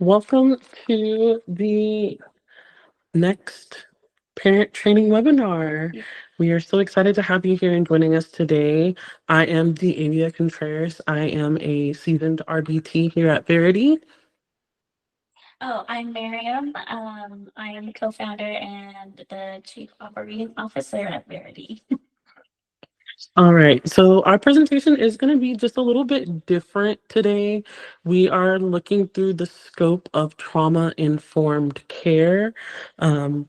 Welcome to the next parent training webinar. We are so excited to have you here and joining us today. I am Deavia Contreras. I am a seasoned RBT here at Veri-Tea. Oh, I'm Miriam. I am the co-founder and the chief operating officer at Veri-Tea. All right, so our presentation is going to be just a little bit different today. We are looking through the scope of trauma-informed care. Um,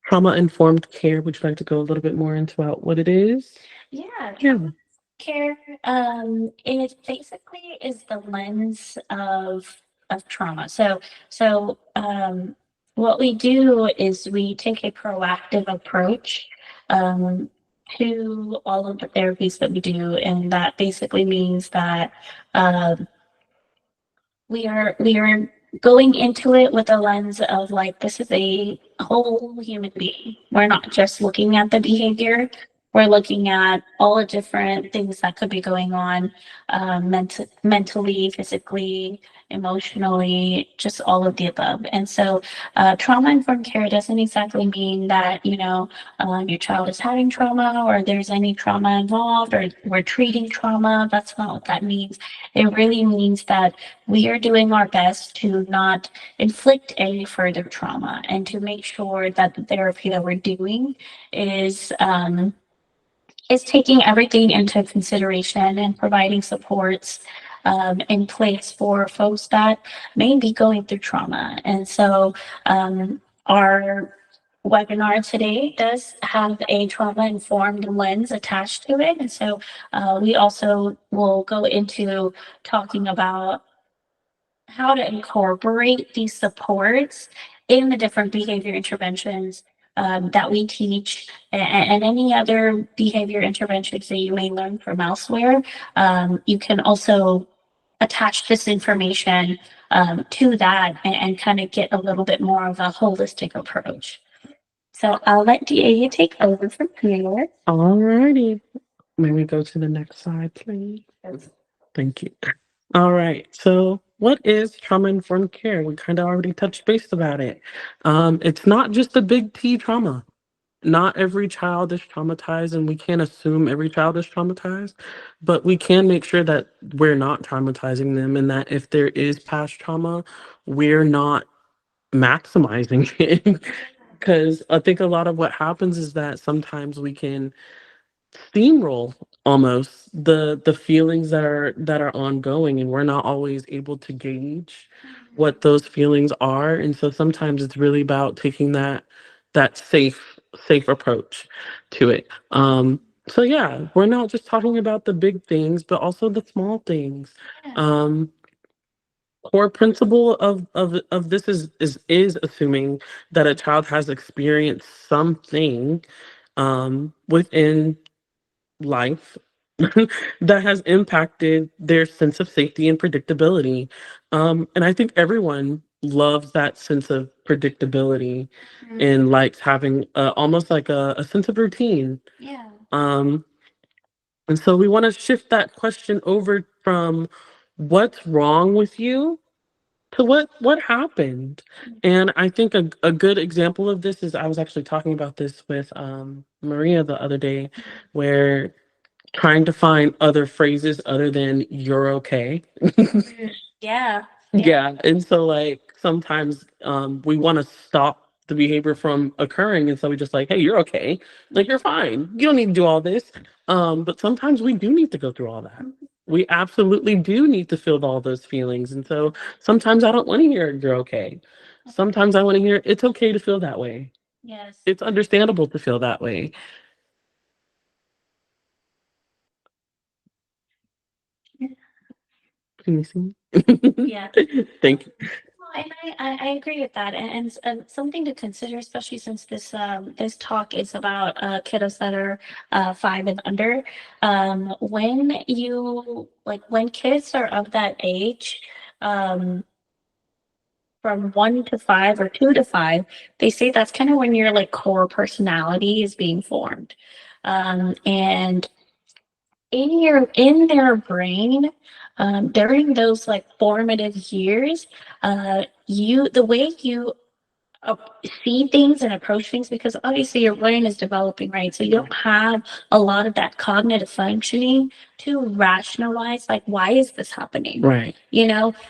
Trauma-informed care, would you like to go a little bit more into what it is? Yeah, Yeah. trauma care. It basically is the lens of trauma. So what we do is we take a proactive approach um, to all of the therapies that we do, and that basically means that um, we are going into it with a lens of like this is a whole human being. We're not just looking at the behavior. We're looking at all the different things that could be going on, mentally, physically, emotionally, just all of the above. And so, trauma informed care doesn't exactly mean that your child is having trauma or there's any trauma involved or we're treating trauma. That's not what that means. It really means that we are doing our best to not inflict any further trauma and to make sure that the therapy that we're doing is is taking everything into consideration and providing supports in place for folks that may be going through trauma. And so our webinar today does have a trauma informed lens attached to it. And so we also will go into talking about how to incorporate these supports in the different behavior interventions that we teach and any other behavior interventions that you may learn from elsewhere. You can also attach this information to that and kind of get a little bit more of a holistic approach. So I'll let DA take over from here. All righty. May we go to the next slide, please? Thank you. All right. So, what is trauma-informed care? We kind of already touched base about it. It's not just the big T trauma. Not every child is traumatized, and we can't assume every child is traumatized, but we can make sure that we're not traumatizing them, and that if there is past trauma, we're not maximizing it. Because I think a lot of what happens is that sometimes we can steamroll almost the feelings that are ongoing, and we're not always able to gauge what those feelings are. And so sometimes it's really about taking that safe approach to it. So yeah, we're not just talking about the big things but also the small things. um Core principle of this is assuming that a child has experienced something within life that has impacted their sense of safety and predictability. And I think everyone loves that sense of predictability and likes having almost like a sense of routine. Yeah. Um, and so we want to shift that question over from what's wrong with you to what happened. And I think a good example of this is I was actually talking about this with Maria the other day, where trying to find other phrases other than "you're okay." Yeah. Yeah, and so, like, sometimes, we wanna stop the behavior from occurring, and so we just like, "Hey, you're okay. Like, you're fine. You don't need to do all this." But sometimes we do need to go through all that. We absolutely do need to feel all those feelings, and so sometimes I don't wanna hear "you're okay." Sometimes I wanna hear, "It's okay to feel that way. Yes. It's understandable to feel that way." Can you see me? Yeah. Thank you. Well, and I agree with that, and something to consider, especially since this talk is about kiddos that are 5 and under. When kids are of that age, um, from 1 to 5 or 2 to 5, they say that's kind of when your like core personality is being formed, and in their brain, during those like formative years, the way you uh, see things and approach things, because obviously your brain is developing, right? So you don't have a lot of that cognitive functioning to rationalize, like, why is this happening? Right.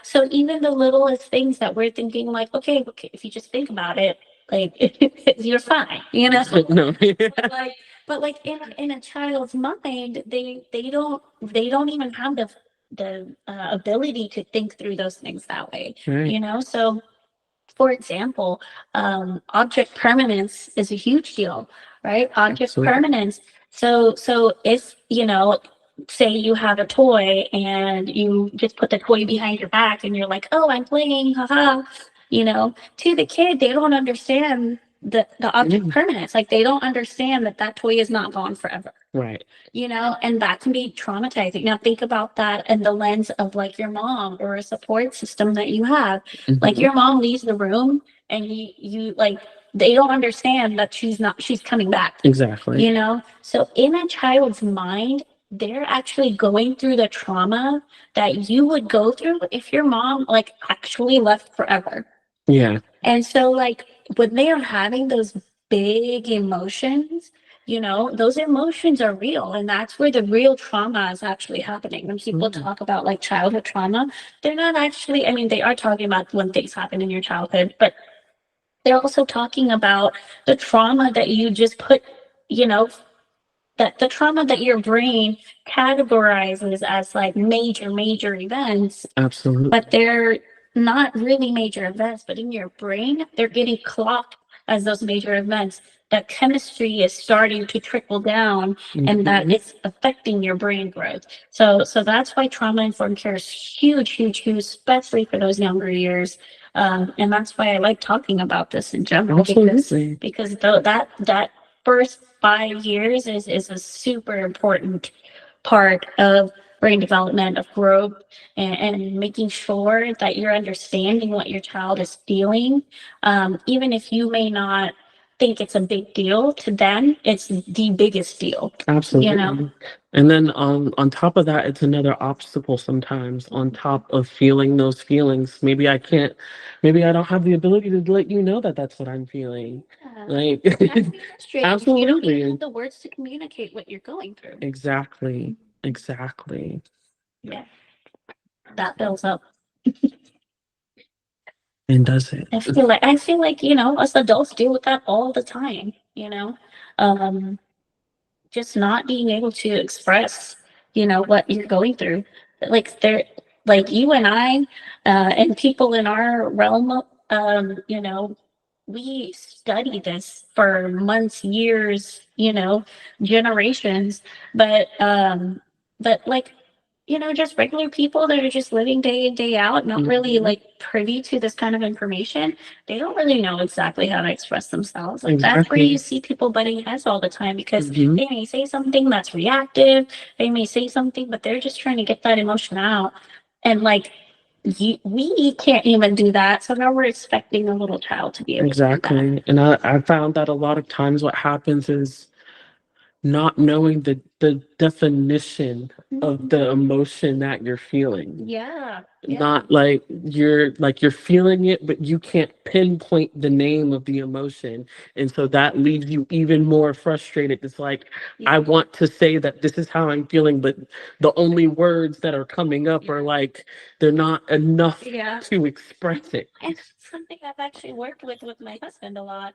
So even the littlest things that we're thinking, like, okay, if you just think about it, like, you're fine, No. like, but like in a child's mind, they don't even have the ability to think through those things that way. Right. So for example, object permanence is a huge deal, right? Object Absolutely. permanence. So if say you have a toy and you just put the toy behind your back and you're like, oh, I'm playing, haha. To the kid, they don't understand the object permanence. Like, they don't understand that toy is not gone forever. Right. And that can be traumatizing. Now think about that in the lens of like your mom or a support system that you have. Like, Mhm. your mom leaves the room and you like, they don't understand that she's coming back. Exactly. So in a child's mind, they're actually going through the trauma that you would go through if your mom like actually left forever. Yeah. And so, like, when they are having those big emotions, those emotions are real. And that's where the real trauma is actually happening. When people talk about like childhood trauma, they're not actually, I mean, they are talking about when things happen in your childhood, but they're also talking about the trauma that you just put, you know, that the trauma that your brain categorizes as like major events, Absolutely. but they're not really major events, but in your brain, they're getting clocked as those major events. That chemistry is starting to trickle down, and that it's affecting your brain growth. So that's why trauma informed care is huge, especially for those younger years. And that's why I like talking about this in general, Absolutely. because though that first 5 years is a super important part of brain development, of growth, and making sure that you're understanding what your child is feeling. Even if you may not think it's a big deal, to them, it's the biggest deal. Absolutely. And then on top of that, it's another obstacle sometimes on top of feeling those feelings. Maybe I don't have the ability to let you know that that's what I'm feeling. Yeah. Like, That can be frustrating if you don't even absolutely. have the words to communicate what you're going through. Exactly. Exactly. Yeah, that builds up. And does it? I feel like, us adults deal with that all the time, Um, just not being able to express, what you're going through. Like, like you and I, and people in our realm, we study this for months, years, generations, but like, just regular people that are just living day in, day out, not really like privy to this kind of information. They don't really know exactly how to express themselves. Like, that's where you see people butting heads all the time, because they may say something that's reactive. They may say something, but they're just trying to get that emotion out. And like, we can't even do that. So now we're expecting a little child to be able to do that. Exactly. And I found that a lot of times what happens is not knowing the definition of the emotion that you're feeling. Yeah. Not like you're feeling it, but you can't pinpoint the name of the emotion. And so that leaves you even more frustrated. It's like, I want to say that this is how I'm feeling, but the only words that are coming up are like, they're not enough to express it. And it's something I've actually worked with my husband a lot.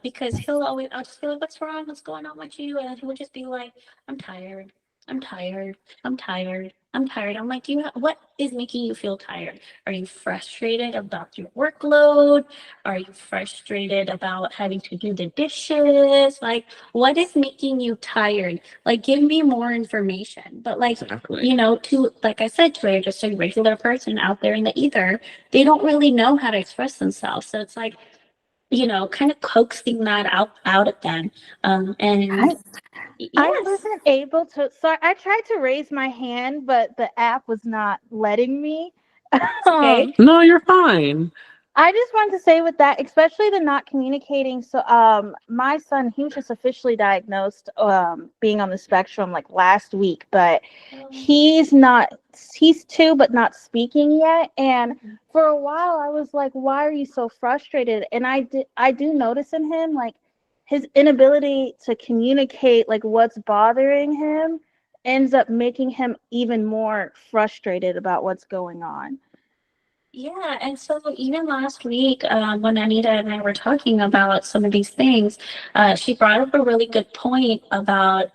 Because I'll just be like, what's wrong? What's going on with you? And he'll just be like, I'm tired. I'm tired. I'm tired. I'm tired. I'm like, what is making you feel tired? Are you frustrated about your workload? Are you frustrated about having to do the dishes? Like, what is making you tired? Like, give me more information. But like, Exactly. to, like I said, to just a regular person out there in the ether, they don't really know how to express themselves. So it's like, kind of coaxing that out of them. And I I yes, wasn't able to. So I tried to raise my hand, but the app was not letting me. okay. Um, No, you're fine. I just wanted to say with that, especially the not communicating. So, my son, he was just officially diagnosed, being on the spectrum like last week, but he's not, he's 2, but not speaking yet. And for a while, I was like, why are you so frustrated? And I do notice in him, like, his inability to communicate, like, what's bothering him ends up making him even more frustrated about what's going on. Yeah, and so even last week, when Anita and I were talking about some of these things, she brought up a really good point about,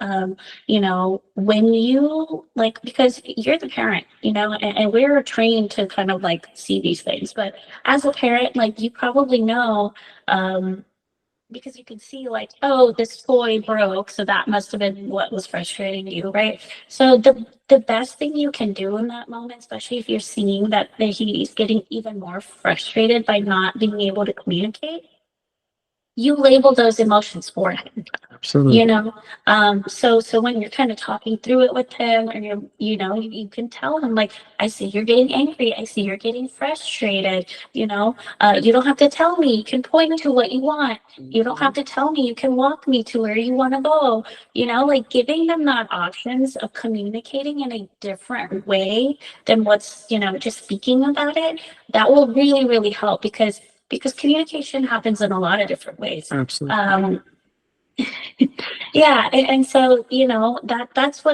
when you like, because you're the parent, and we're trained to kind of like see these things, but as a parent, like you probably know, um, because you can see like, oh, this toy broke, so that must have been what was frustrating you, right? So the best thing you can do in that moment, especially if you're seeing that he's getting even more frustrated by not being able to communicate, you label those emotions for him. you Absolutely. know so when you're kind of talking through it with him, and you can tell him like, I see you're getting angry, I see you're getting frustrated. You don't have to tell me, you can point to what you want. You don't have to tell me, you can walk me to where you want to go. Like giving them that options of communicating in a different way than what's just speaking about it. That will really really help, because communication happens in a lot of different ways. Absolutely. Yeah, and so that's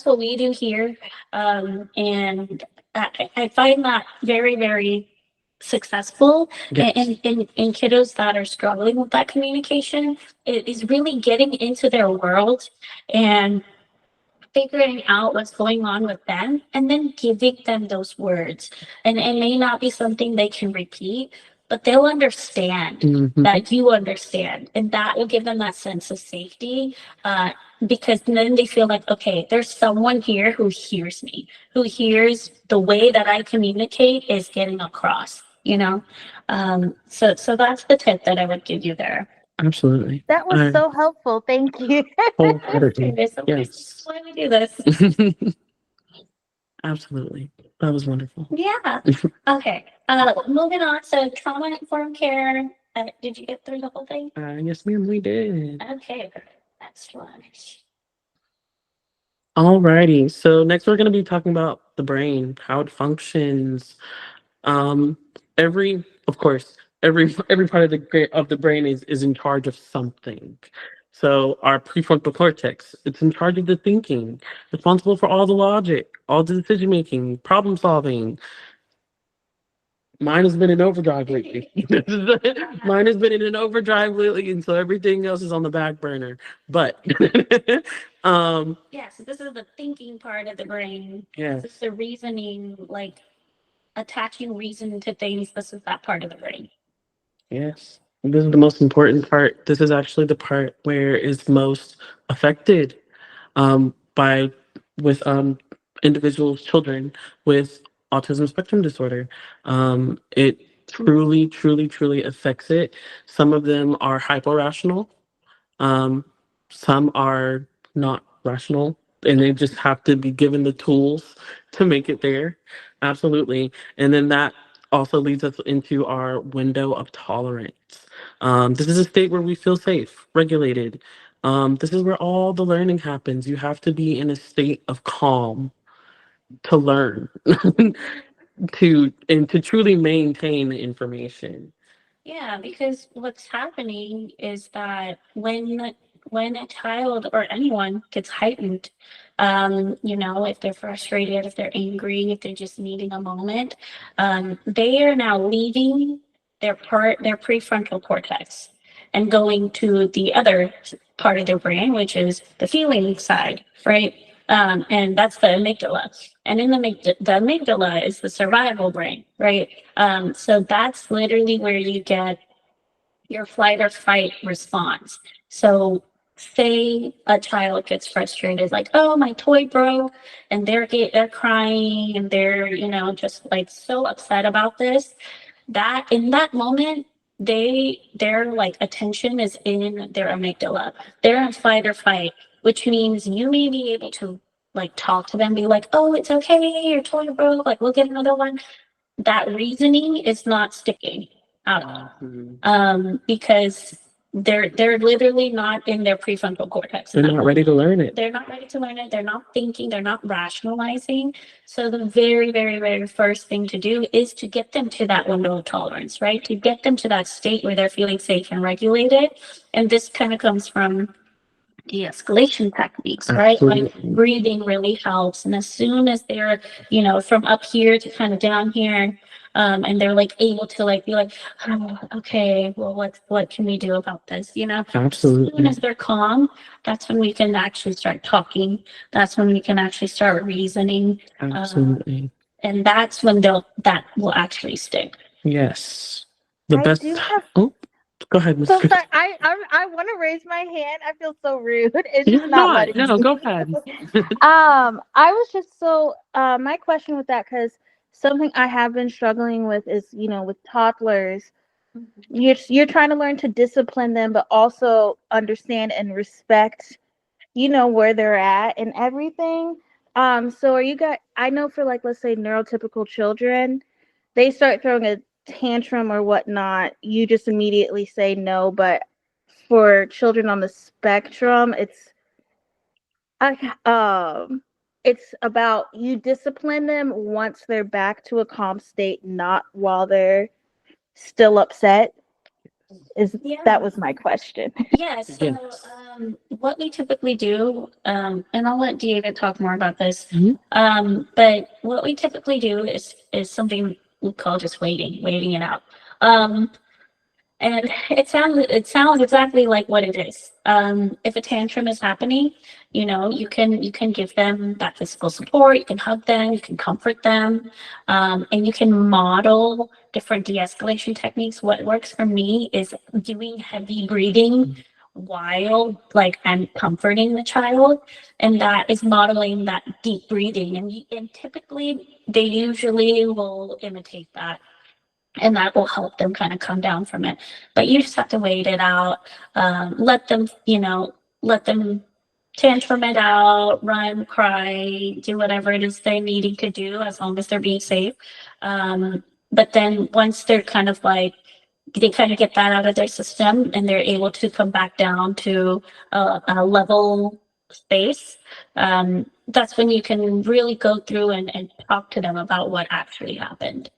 what we do here. And I find that very very successful Yes. in kiddos that are struggling with that communication. It is really getting into their world and figuring out what's going on with them, and then giving them those words. And it may not be something they can repeat, but they'll understand Mhm. that you understand, and that will give them that sense of safety. Because then they feel like, okay, there's someone here who hears me, who hears the way that I communicate is getting across. So that's the tip that I would give you there. Absolutely. That was I so helpful. Thank you. wholeheartedly. There's some reasons Yes. why we do this. Absolutely. That was wonderful. Yeah. Okay. Moving on. So trauma informed care. Did you get through the whole thing? Yes, ma'am, we did. Okay. Next one. Alrighty. So next we're going to be talking about the brain, how it functions. Um, of course, every part of the brain is in charge of something. So our prefrontal cortex, it's in charge of the thinking, responsible for all the logic, all the decision making, problem solving. Mine has been in overdrive lately. Mine has been in an overdrive lately, and so everything else is on the back burner. But Yeah. So this is the thinking part of the brain. yes, This is the reasoning, like attaching reason to things. This is that part of the brain. yes. This is the most important part. This is actually the part where it's most affected by with individuals, children with autism spectrum disorder. It truly, truly, truly affects it. Some of them are hyper rational. Um, some are not rational, and they just have to be given the tools to make it there. Absolutely. And then that also leads us into our window of tolerance. This is a state where we feel safe, regulated. This is where all the learning happens. You have to be in a state of calm to learn, to truly maintain the information. Yeah, because what's happening is that when a child or anyone gets heightened, if they're frustrated, if they're angry, if they're just needing a moment, they are now leaving their prefrontal cortex and going to the other part of their brain, which is the feeling side, right? And that's the amygdala. And in the amygdala is the survival brain, right? So that's literally where you get your flight or fight response. So say a child gets frustrated, like, oh, my toy broke, and they're crying, and they're, just like so upset about this. That in that moment, their like attention is in their amygdala. They're in fight or fight, which means you may be able to like talk to them, be like, oh, it's okay, your toy broke, like we'll get another one. that reasoning is not sticking at all. Because they're literally not in their prefrontal cortex. They're not ready to learn it. They're not ready to learn it. They're not thinking. They're not rationalizing. So the very, very, very first thing to do is to get them to that window of tolerance, right? To get them to that state where they're feeling safe and regulated. And this kind of comes from de-escalation techniques, right? Like Absolutely. breathing really helps. And as soon as they're, from up here to kind of down here, and they're like able to like be like, oh, okay, well, what can we do about this? As soon Absolutely. as they're calm, that's when we can actually start talking. That's when we can actually start reasoning. Absolutely. And that's when that will actually stick. Yes. The I best. do have. Oh, go ahead, Miss So Chris. sorry. I want to raise my hand. I feel so rude. It's You're just not not. letting No, me. go ahead. I was just so my question with that, because something I have been struggling with is, with toddlers, you're trying to learn to discipline them, but also understand and respect, where they're at and everything. So are you guys? I know for, like, let's say neurotypical children, they start throwing a tantrum or whatnot, you just immediately say no. But for children on the spectrum, I it's about you discipline them once they're back to a calm state, not while they're still upset. That was my question. Yeah, so Yes. what we typically do, and I'll let David talk more about this. Mhm. But what we typically do is something we call just waiting it out. Um, and it sounds exactly like what it is. If a tantrum is happening, you can give them that physical support, you can hug them, you can comfort them, and you can model different de-escalation techniques. What works for me is doing heavy breathing while like I'm comforting the child, and that is modeling that deep breathing. And typically they usually will imitate that, and that will help them kind of come down from it. But you just have to wait it out. Let them tantrum it out, run, cry, do whatever it is they're needing to do, as long as they're being safe. But then once they're kind of like, they kind of get that out of their system and they're able to come back down to a level space, that's when you can really go through and talk to them about what actually happened.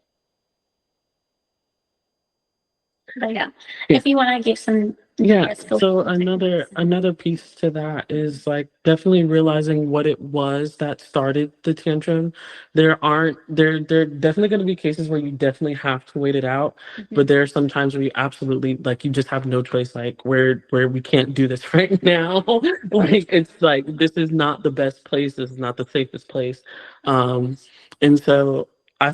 But yeah, if you want to give some, Yeah. So another piece to that is like definitely realizing what it was that started the tantrum. There are definitely going to be cases where you definitely have to wait it out, but there are some times where you absolutely, like, you just have no choice, like where we can't do this right now. Like, it's like this is not the best place, this is not the safest place. And so I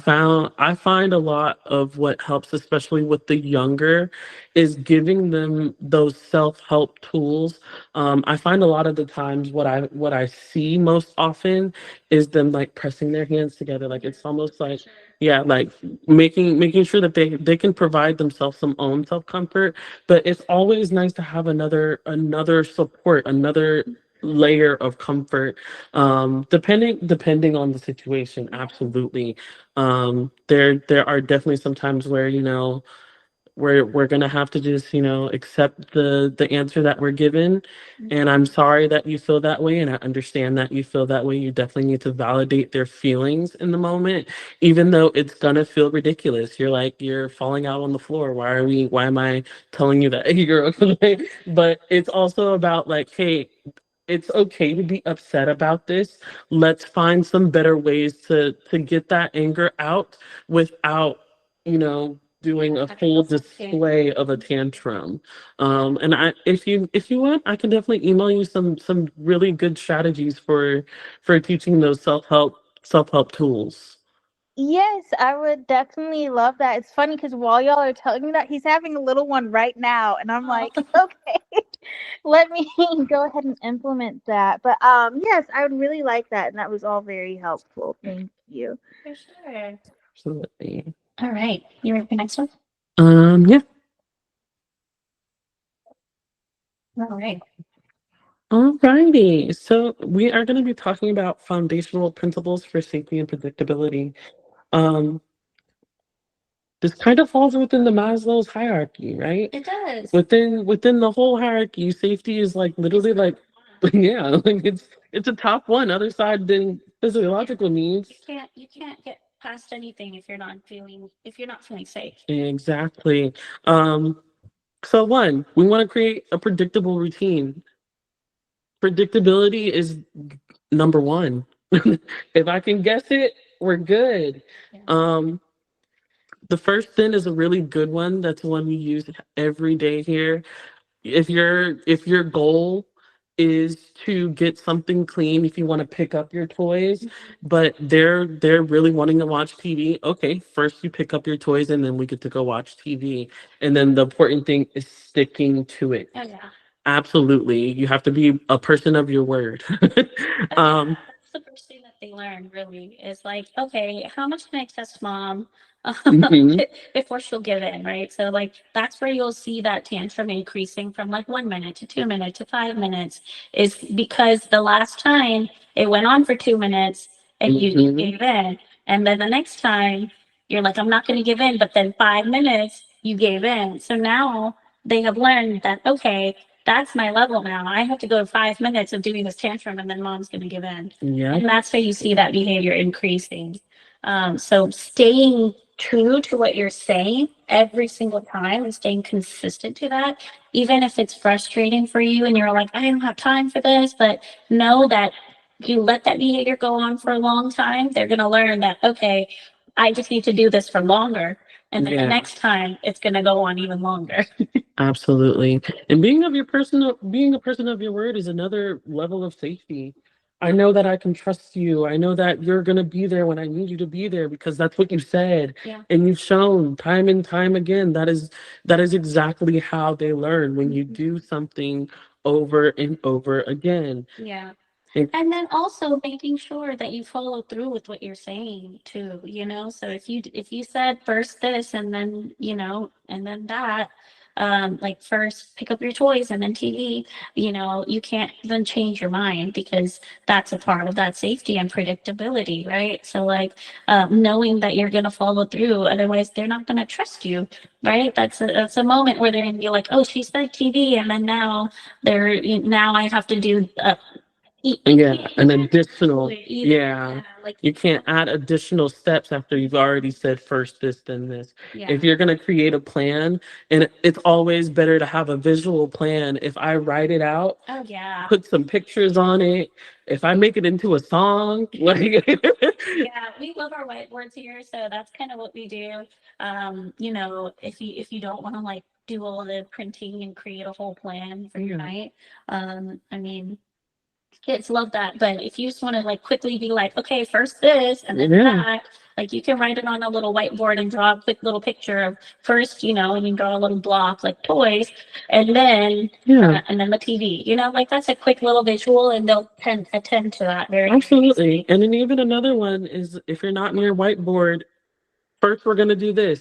find a lot of what helps, especially with the younger, is giving them those self-help tools. I find a lot of the times what I see most often is them like pressing their hands together. Like it's almost like, yeah, like making sure that they can provide themselves some own self-comfort. But it's always nice to have another support, another layer of comfort, depending on the situation. Absolutely. There are definitely some times where, we're gonna have to just, accept the answer that we're given. And I'm sorry that you feel that way, and I understand that you feel that way. You definitely need to validate their feelings in the moment, even though it's gonna feel ridiculous. You're like, you're falling out on the floor. Why am I telling you that you're okay? But it's also about like, hey, it's okay to be upset about this. Let's find some better ways to get that anger out without, doing a full display of a tantrum. And if you want, I can definitely email you some really good strategies for teaching those self-help tools. Yes, I would definitely love that. It's funny because while y'all are telling me that, he's having a little one right now, and I'm like, okay, let me go ahead and implement that. But yes, I would really like that, and that was all very helpful. Thank you. for sure. Absolutely. All right, you ready for the next one? Yeah. All right. Alrighty. So we are going to be talking about foundational principles for safety and predictability. Um, this kind of falls within the Maslow's hierarchy, right? It does. Within the whole hierarchy, safety is like literally like yeah, like it's a top one other side than physiological needs. You can't get past anything if you're not feeling safe. Exactly. Um, so one, we want to create a predictable routine. Predictability is number one. If I can guess it, we're good. Yeah. The first thing is a really good one. That's one we use every day here. If your goal is to get something clean, if you want to pick up your toys, but they're really wanting to watch TV, okay, first you pick up your toys and then we get to go watch TV. And then the important thing is sticking to it. Oh yeah. Absolutely. You have to be a person of your word. um That's the first thing that they learn really is like, okay, how much can I test mom mhm, before she'll give in, right? So like that's where you'll see that tantrum increasing from like 1 minute to 2 minutes to 5 minutes is because the last time it went on for 2 minutes and you mhm. gave in. And then the next time you're like, I'm not gonna give in, but then 5 minutes you gave in. So now they have learned that okay, that's my level now. I have to go 5 minutes of doing this tantrum and then mom's going to give in. Yeah. And that's how you see that behavior increasing. So staying true to what you're saying every single time and staying consistent to that, even if it's frustrating for you and you're like, I don't have time for this, but know that if you let that behavior go on for a long time, they're going to learn that, okay, I just need to do this for longer. And then the Yeah. next time it's going to go on even longer. Absolutely. And being a person of your word is another level of safety. I know that I can trust you. I know that you're going to be there when I need you to be there because that's what you said. Yeah. And you've shown time and time again that is exactly how they learn when you do something over and over again. Yeah. And And then also making sure that you follow through with what you're saying too, So if you said first this and then, and then that, like first pick up your toys and then TV, you can't then change your mind because that's a part of that safety and predictability, right? So like knowing that you're gonna follow through, otherwise they're not gonna trust you, right? That's a moment where they're gonna be like, oh, she said TV, and then now I have to do yeah, an additional, either. yeah. Like You can't add additional steps after you've already said first this, then this. yeah. If you're going to create a plan, and it's always better to have a visual plan. If I write it out, Oh yeah. put some pictures on it, if I make it into a song, like, Yeah, we love our whiteboards here, so that's kind of what we do. If you don't want to like do all the printing and create a whole plan for your yeah, night, I mean, kids love that. But if you just want to like quickly be like, okay, first this and then yeah, that, like you can write it on a little whiteboard and draw a quick little picture of first, and you draw a little block like toys, yeah. and then the TV. Like that's a quick little visual, and they'll attend to that very Absolutely. And then even another one is if you're not near whiteboard, first we're gonna do this,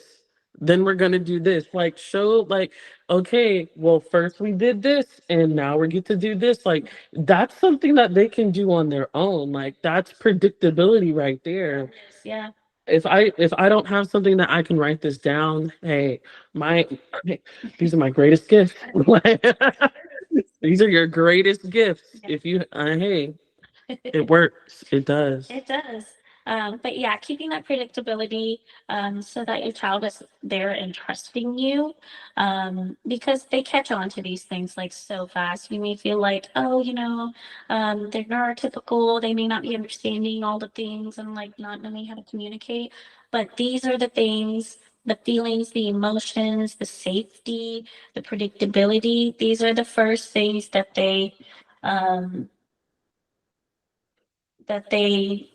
then we're gonna do this. Like show like, okay, well first we did this and now we get to do this. Like that's something that they can do on their own. Like that's predictability right there. Yeah. If I don't have something that I can write this down, hey, my these are my greatest gifts. These are your greatest gifts. If you hey, it works. It does. It does. But yeah, keeping that predictability so that your child is there and trusting you because they catch on to these things like so fast. You may feel like, oh, they're neurotypical. They may not be understanding all the things and like not knowing how to communicate. But these are the things, the feelings, the emotions, the safety, the predictability. These are the first things um, that they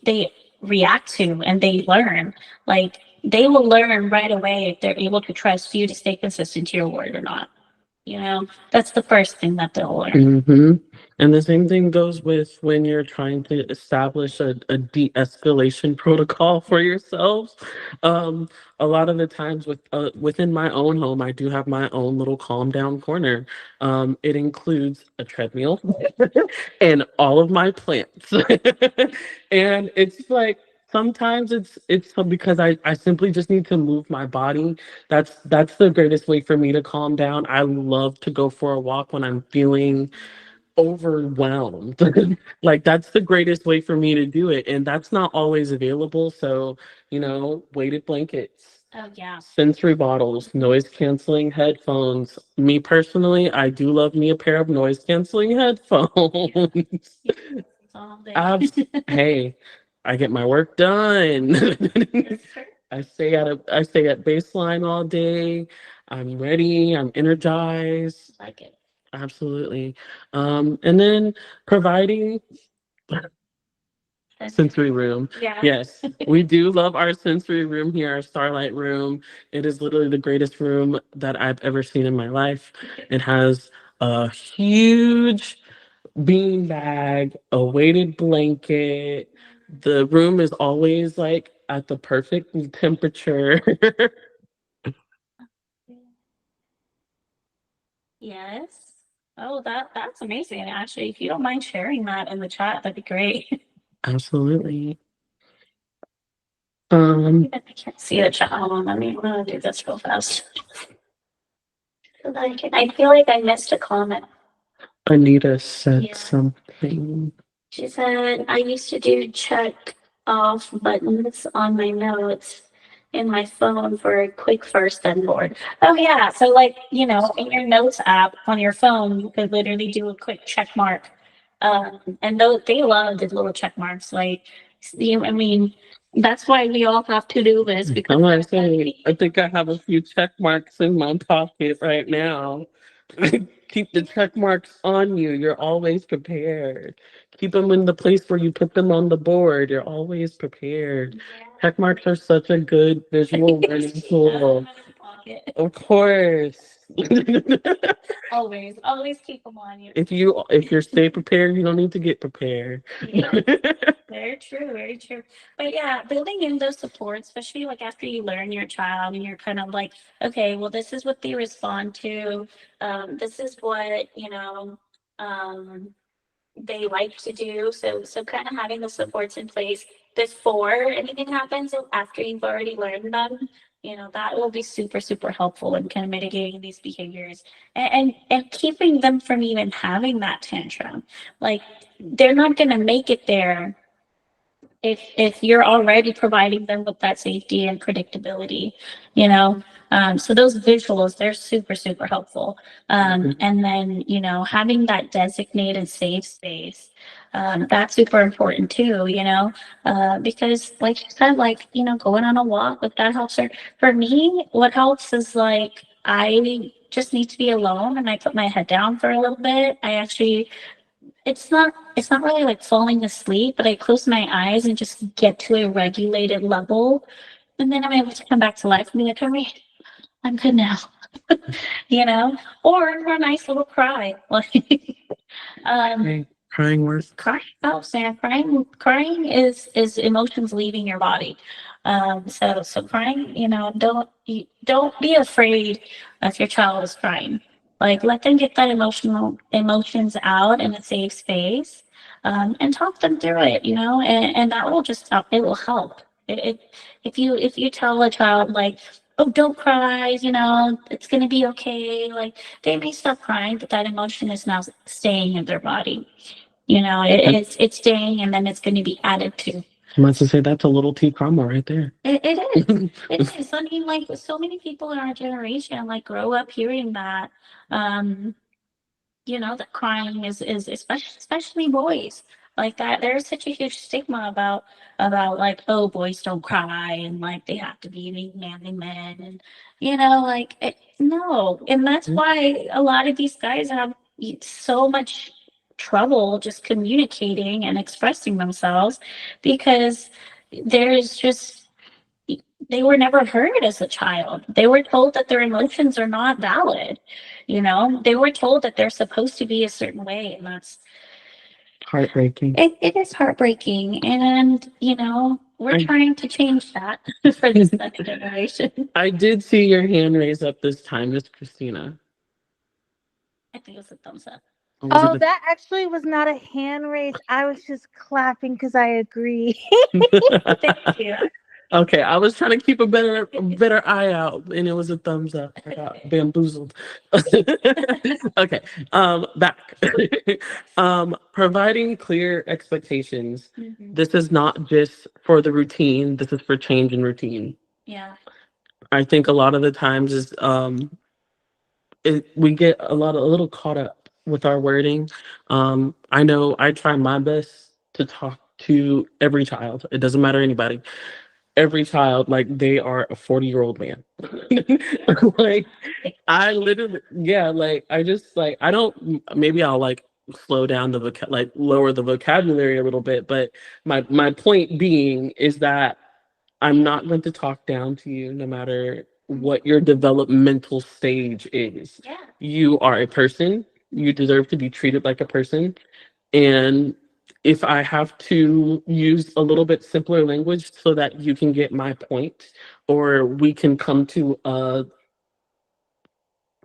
react to and they learn. Like they will learn right away if they're able to trust you to stay consistent to your word or not. That's the first thing that they'll learn. Hmm. And the same thing goes with when you're trying to establish a de-escalation protocol for yourselves. Um, a lot of the times within my own home, I do have my own little calm down corner. It includes a treadmill and all of my plants. And it's like Sometimes it's because I simply just need to move my body. That's the greatest way for me to calm down. I love to go for a walk when I'm feeling overwhelmed. Like that's the greatest way for me to do it, and that's not always available. So, weighted blankets, Oh yeah. sensory bottles, noise canceling headphones. Me personally, I do love me a pair of noise canceling headphones. All day. Hey, I get my work done. That's true. I stay at baseline all day. I'm ready. I'm energized. Like it. Absolutely. And then providing sensory room. Yeah. Yes, we do love our sensory room here, our Starlight room. It is literally the greatest room that I've ever seen in my life. It has a huge bean bag, a weighted blanket. The room is always like at the perfect temperature. Yes. Oh, that's amazing. Actually, if you don't mind sharing that in the chat, that'd be great. Absolutely. I can't see the chat. Hold on, let me do this real fast. So that I feel like I missed a comment. Anita said Yeah. something. She said, I used to do check off buttons on my notes in my phone for a quick first then board. Oh yeah. So like, in your notes app on your phone, you could literally do a quick check mark. And they love the little check marks. Like, I mean, that's why we all have to-do lists because I'm like saying, I think I have a few check marks in my pocket right now. Keep the check marks on you. You're always prepared. Keep them in the place where you put them on the board. You're always prepared. Check marks are such a good visual learning tool. Of course. Always keep them on you. If you're stay prepared, you don't need to get prepared. Yeah, very true, very true. But yeah, building in those supports, especially like after you learn your child and you're kind of like, okay, well, this is what they respond to. This is what, um, they like to do. So kind of having the supports in place before anything happens and after you've already learned them, that will be super, super helpful in kind of mitigating these behaviors and keeping them from even having that tantrum. Like they're not gonna make it there if you're already providing them with that safety and predictability, you know. So those visuals, they're super, super helpful. And then, having that designated safe space, that's super important too, because like you said, like, going on a walk, like that helps her. For me, what helps is like I just need to be alone and I put my head down for a little bit. I actually it's not really like falling asleep, but I close my eyes and just get to a regulated level. And then I'm able to come back to life and be like, all right, I'm good now. Or a nice little cry. Like Hey, crying works. crying helps, man. Crying is emotions leaving your body. So crying, don't be afraid if your child is crying. Like let them get that emotions out in a safe space, and talk them through it. And that will just help. It will help. If you tell a child like, oh, don't cry, it's gonna be okay. Like they may stop crying, but that emotion is now staying in their body. It's staying and then it's going to be added to. I must say that's a little T trauma right there. It is. It is. I mean, like so many people in our generation, like grow up hearing that. Um, that crying is especially boys. Like that, there's such a huge stigma about like, oh, boys don't cry and like they have to be these manly men and like no, and that's why a lot of these guys have so much trouble just communicating and expressing themselves because there's just they were never heard as a child. They were told that their emotions are not valid. They were told that they're supposed to be a certain way, and that's Heartbreaking. it is heartbreaking. And we're trying to change that for this next generation. I did see your hand raise up this time, Miss Christina. I think it's a thumbs up. Or was Oh, it that actually was not a hand raise. I was just clapping because I agree. Thank you. Okay, I was trying to keep a better eye out, and it was a thumbs up. I got bamboozled. Okay, back. Providing clear expectations. Mhm. This is not just for the routine. This is for change in routine. Yeah. I think a lot of the times is we get a little caught up with our wording. I know I try my best to talk to every child. It doesn't matter anybody, every child like they are a 40-year-old man. Like I literally, yeah, like I just like I don't. Maybe I'll like slow down like lower the vocabulary a little bit, but my point being is that I'm not going to talk down to you no matter what your developmental stage is. Yeah. You are a person. You deserve to be treated like a person. And if I have to use a little bit simpler language so that you can get my point, or we can come to a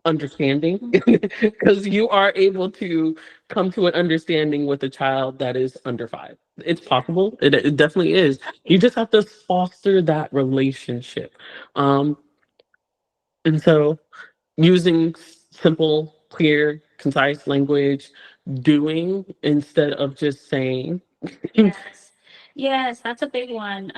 understanding, because you are able to come to an understanding with a child that is under 5. It's possible. It definitely is. You just have to foster that relationship. Um, and so using simple, clear, concise language, doing instead of just saying. Yes. Yes, that's a big one.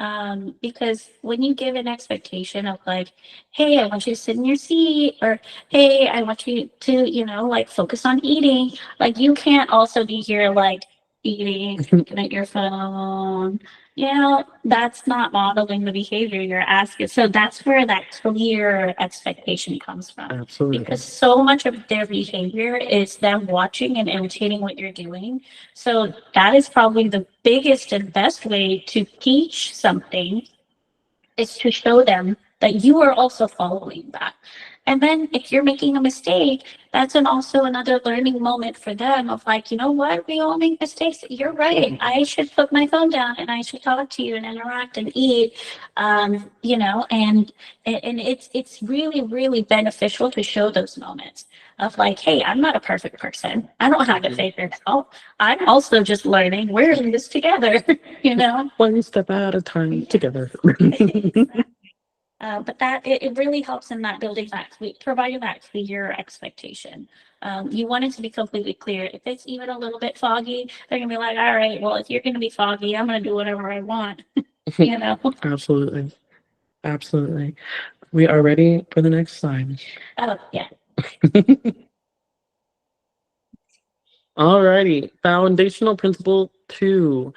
Because when you give an expectation of like, hey, I want you to sit in your seat, or hey, I want you to, like focus on eating. Like you can't also be here like eating, looking at your phone. That's not modeling the behavior you're asking. So that's where that clear expectation comes from. Absolutely. Because so much of their behavior is them watching and imitating what you're doing. So that is probably the biggest and best way to teach something, is to show them that you are also following that. And then if you're making a mistake, that's also another learning moment for them of like, you know what, we all make mistakes. You're right. I should put my phone down and I should talk to you and interact and eat. And it's really, really beneficial to show those moments of like, hey, I'm not a perfect person. I don't have it figured out. I'm also just learning. We're in this together, you know? One step at a time together. But that it really helps in that building that providing that clear expectation. You want it to be completely clear. If it's even a little bit foggy, they're gonna be like, "All right, well, if you're gonna be foggy, I'm gonna do whatever I want." you know. Absolutely. Absolutely. We are ready for the next slide. Oh yeah. Alrighty. Foundational principle 2,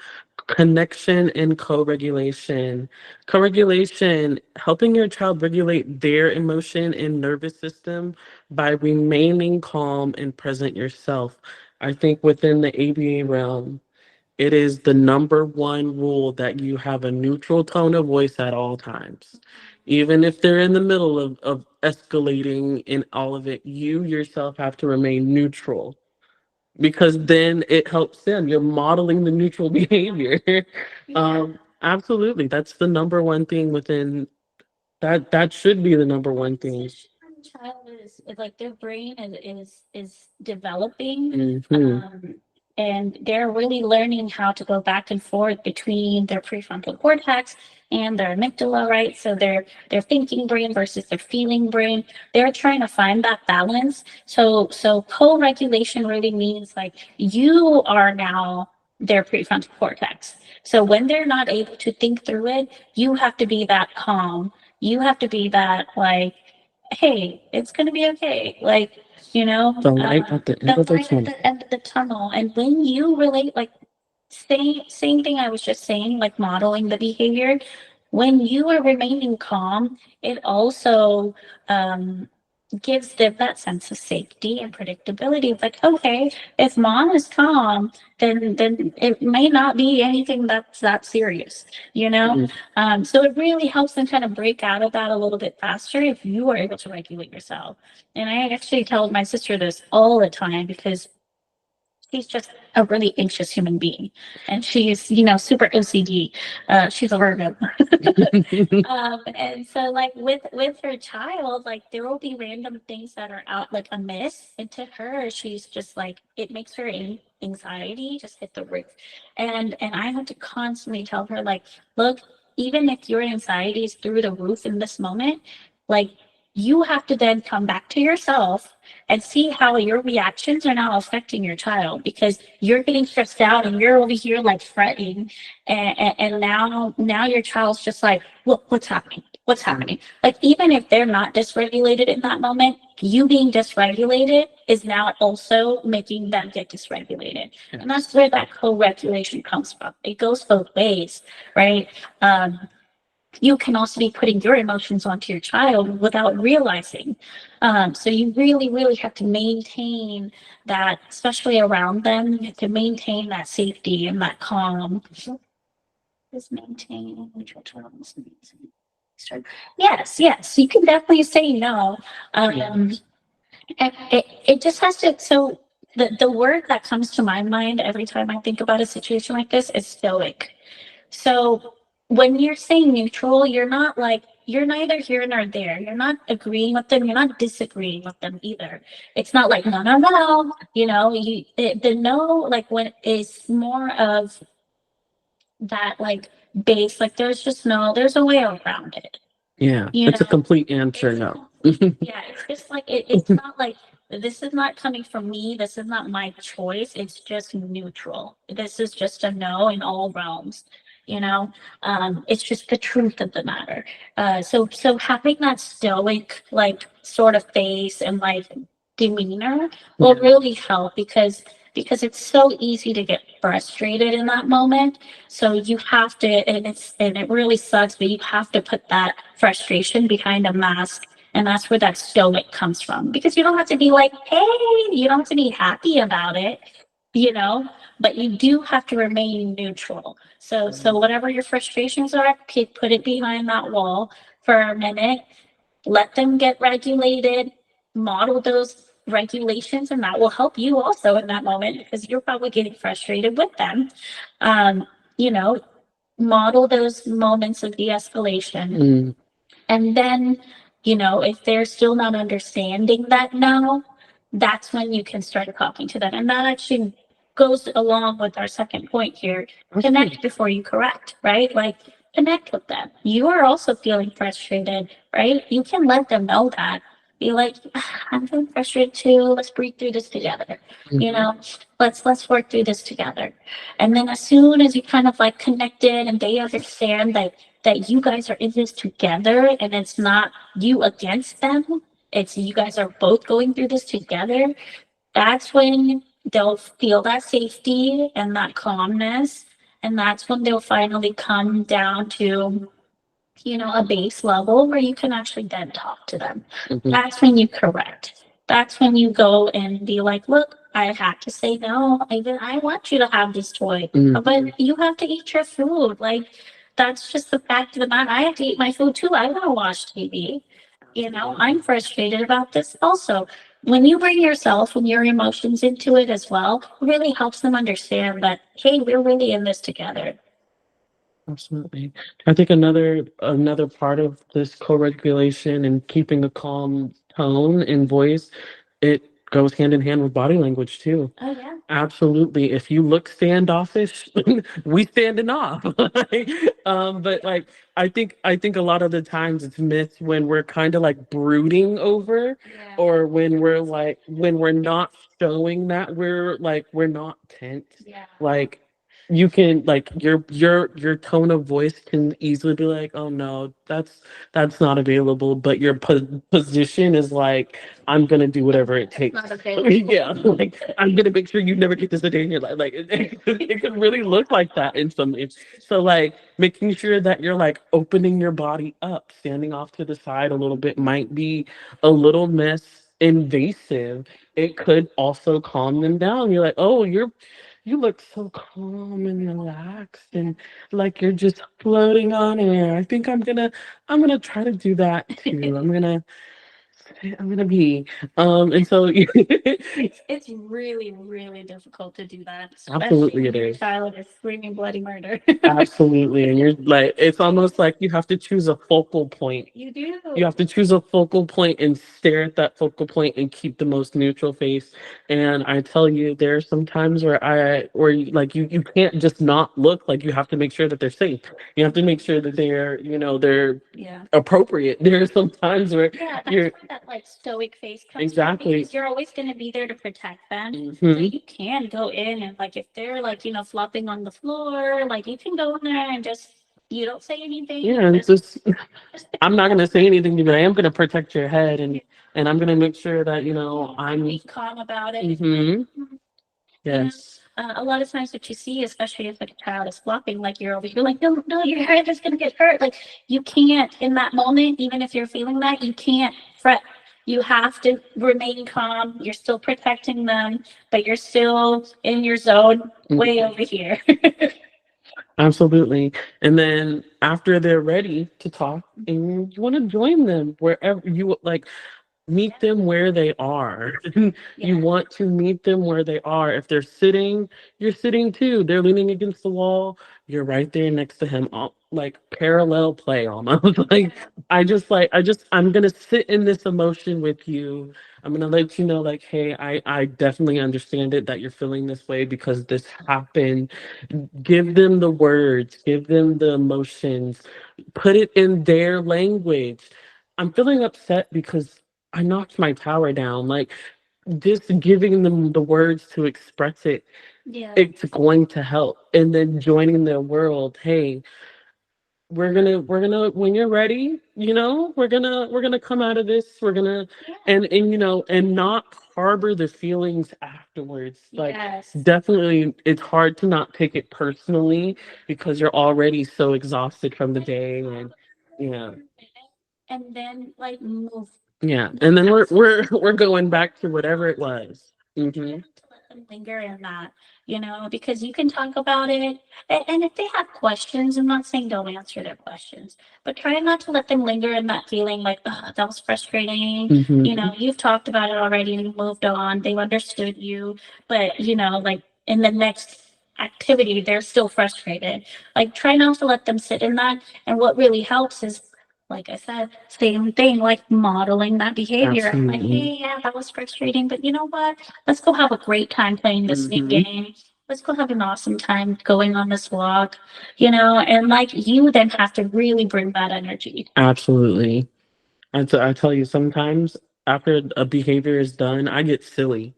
connection and co-regulation. Co-regulation, helping your child regulate their emotion and nervous system by remaining calm and present yourself. I think within the ABA realm, it is the number one rule that you have a neutral tone of voice at all times. Even if they're in the middle of escalating in all of it, you yourself have to remain neutral, because then it helps them. You're modeling the neutral behavior. Absolutely. That's the number one thing within that should be the number one thing. Child is like their brain is developing, Hmm. and they're really learning how to go back and forth between their prefrontal cortex and their amygdala, right? So their thinking brain versus their feeling brain. They're trying to find that balance. So co-regulation really means like you are now their prefrontal cortex. So when they're not able to think through it, you have to be that calm. You have to be that like, hey, it's gonna be okay. Like, The light at the end the of the light at tunnel. the end of the tunnel. And when you relate, like, same thing I was just saying, like modeling the behavior. When you are remaining calm, it also gives them that sense of safety and predictability. Like, okay, if mom is calm, then it may not be anything that's that serious, you know. Mm. So it really helps them kind of break out of that a little bit faster if you are able to regulate yourself. And I actually tell my sister this all the time because he's just a really anxious human being, and she's super OCD. She's a Virgo. And so like with her child, like there will be random things that are out like amiss, and to her, she's just like it makes her anxiety just hit the roof, and I have to constantly tell her like, look, even if your anxiety is through the roof in this moment, like you have to then come back to yourself and see how your reactions are now affecting your child, because you're getting stressed out and you're over here like fretting, and now your child's just like, what's happening, what's happening, like even if they're not dysregulated in that moment, you being dysregulated is now also making them get dysregulated. And that's where that co-regulation comes from. It goes both ways, right? You can also be putting your emotions onto your child without realizing. So you really, really have to maintain that, especially around them. You have to maintain that safety and that calm. Just maintain neutral tones. Yes, you can definitely say no. It just has to. So the word that comes to my mind every time I think about a situation like this is stoic. So when you're saying neutral, you're not like, you're neither here nor there. You're not agreeing with them. You're not disagreeing with them either. It's not like, no, no, no, the no, like when it's more of that like base, like there's just no, there's a way around it. Yeah, You it's a know, complete answer. it's No. yeah, it's just like it's not like this is not coming from me. This is not my choice. It's just neutral. This is just a no in all realms. You know, it's just the truth of the matter. So having that stoic like sort of face and like demeanor will really help, because it's so easy to get frustrated in that moment. So you have to, and it really sucks, but you have to put that frustration behind a mask, and that's where that stoic comes from. Because you don't have to be like, hey, you don't have to be happy about it, but you do have to remain neutral. So whatever your frustrations are, put it behind that wall for a minute, let them get regulated, model those regulations, and that will help you also in that moment, because you're probably getting frustrated with them. Um, you know, model those moments of de-escalation. And then, if they're still not understanding that now, that's when you can start talking to them. And that actually goes along with our second point here. Connect before you correct, right? Like connect with them. You are also feeling frustrated, right? You can let them know that. Be like, I'm feeling frustrated too. Let's breathe through this together. Let's work through this together. And then as soon as you kind of like connected and they understand that you guys are in this together and it's not you against them, it's you guys are both going through this together, that's when they'll feel that safety and that calmness. And that's when they'll finally come down to, a base level where you can actually then talk to them. That's when you correct. That's when you go and be like, look, I had to say no. I want you to have this toy, but you have to eat your food. Like, that's just the fact of the matter. I have to eat my food too. I want to watch TV. I'm frustrated about this also. When you bring yourself and your emotions into it as well, it really helps them understand that, hey, we're really in this together. Absolutely. I think another part of this co-regulation and keeping a calm tone and voice, it goes hand in hand with body language too. Oh, yeah. Absolutely. If you look standoffish, we standing off. But like I think a lot of the times it's missed when we're kind of like brooding over, or when we're not showing that we're not tense. Yeah. Like you can like your tone of voice can easily be like, oh no, that's not available, but your position is like, I'm gonna do whatever it takes. Not available. Yeah, like I'm gonna make sure you never get this a day in your life. Like it can really look like that in some ways. So like making sure that you're like opening your body up, standing off to the side a little bit might be a little less invasive. It could also calm them down. You're like, oh, you look so calm and relaxed and like you're just floating on air. I think I'm gonna try to do that too. I'm gonna I'm gonna be. And so It's really, really difficult to do that, especially absolutely when it your is. child is screaming bloody murder. Absolutely. And you're like, it's almost like you have to choose a focal point. You do. You have to choose a focal point and stare at that focal point and keep the most neutral face. And I tell you, there are some times like you can't just not look, like you have to make sure that they're safe. You have to make sure that they're Yeah. appropriate. There are some times where Yeah, that's you're where that like stoic face comes from exactly. because you're always going to be there to protect them. So Hmm. you can go in and like if they're like, flopping on the floor, like you can go in there and just you don't say anything. Yeah, and Just I'm not gonna say anything to you, but I am gonna protect your head and I'm gonna make sure that I'm. be calm about it. Hmm. You know, Yes. a lot of times what you see, especially if a child is flopping, like you're over here, like, no, no, your head is going to get hurt. Like, you can't, in that moment, even if you're feeling that, you can't fret. You have to remain calm. You're still protecting them, but you're still in your zone way over here. Absolutely. And then after they're ready to talk, and you want to join them wherever you like, meet them where they are. You Yeah. want to meet them where they are. If they're sitting, you're sitting too. They're leaning against the wall. You're right there next to him. Like parallel play almost. Like I'm gonna sit in this emotion with you. I'm gonna let you know, like, hey, I definitely understand it that you're feeling this way because this happened. Give them the words, give them the emotions, put it in their language. I'm feeling upset because I knocked my tower down. Like, just giving them the words to express it, Yeah. it's going to help. And then joining their world. Hey, we're gonna when you're ready, we're gonna come out of this. We're gonna Yeah. and not harbor the feelings afterwards. Like, Yes. definitely it's hard to not take it personally because you're already so exhausted from the day. And yeah. And then like move. Yeah, and then we're going back to whatever it was. Try Hmm. not to let them linger in that, because you can talk about it. And if they have questions, I'm not saying don't answer their questions, but try not to let them linger in that feeling like, oh, that was frustrating. Hmm. You've talked about it already and you moved on. They've understood you, but, like in the next activity, they're still frustrated. Like, try not to let them sit in that. And what really helps is like I said, same thing, like modeling that behavior. Like, Absolutely. hey, yeah, that was frustrating, but you know what? Let's go have a great time playing this new Hmm. game. Let's go have an awesome time going on this walk, and like you then have to really bring that energy. Absolutely. I tell you, sometimes after a behavior is done, I get silly.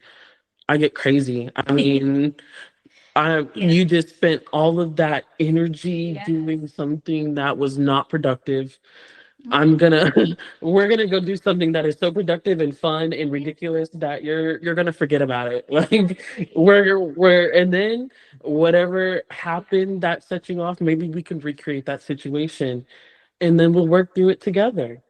I get crazy. I mean, Yeah. you just spent all of that energy Yeah. doing something that was not productive. I'm gonna we're gonna go do something that is so productive and fun and ridiculous that you're gonna forget about it. Like, we're and then whatever happened that set you off, maybe we can recreate that situation and then we'll work through it together,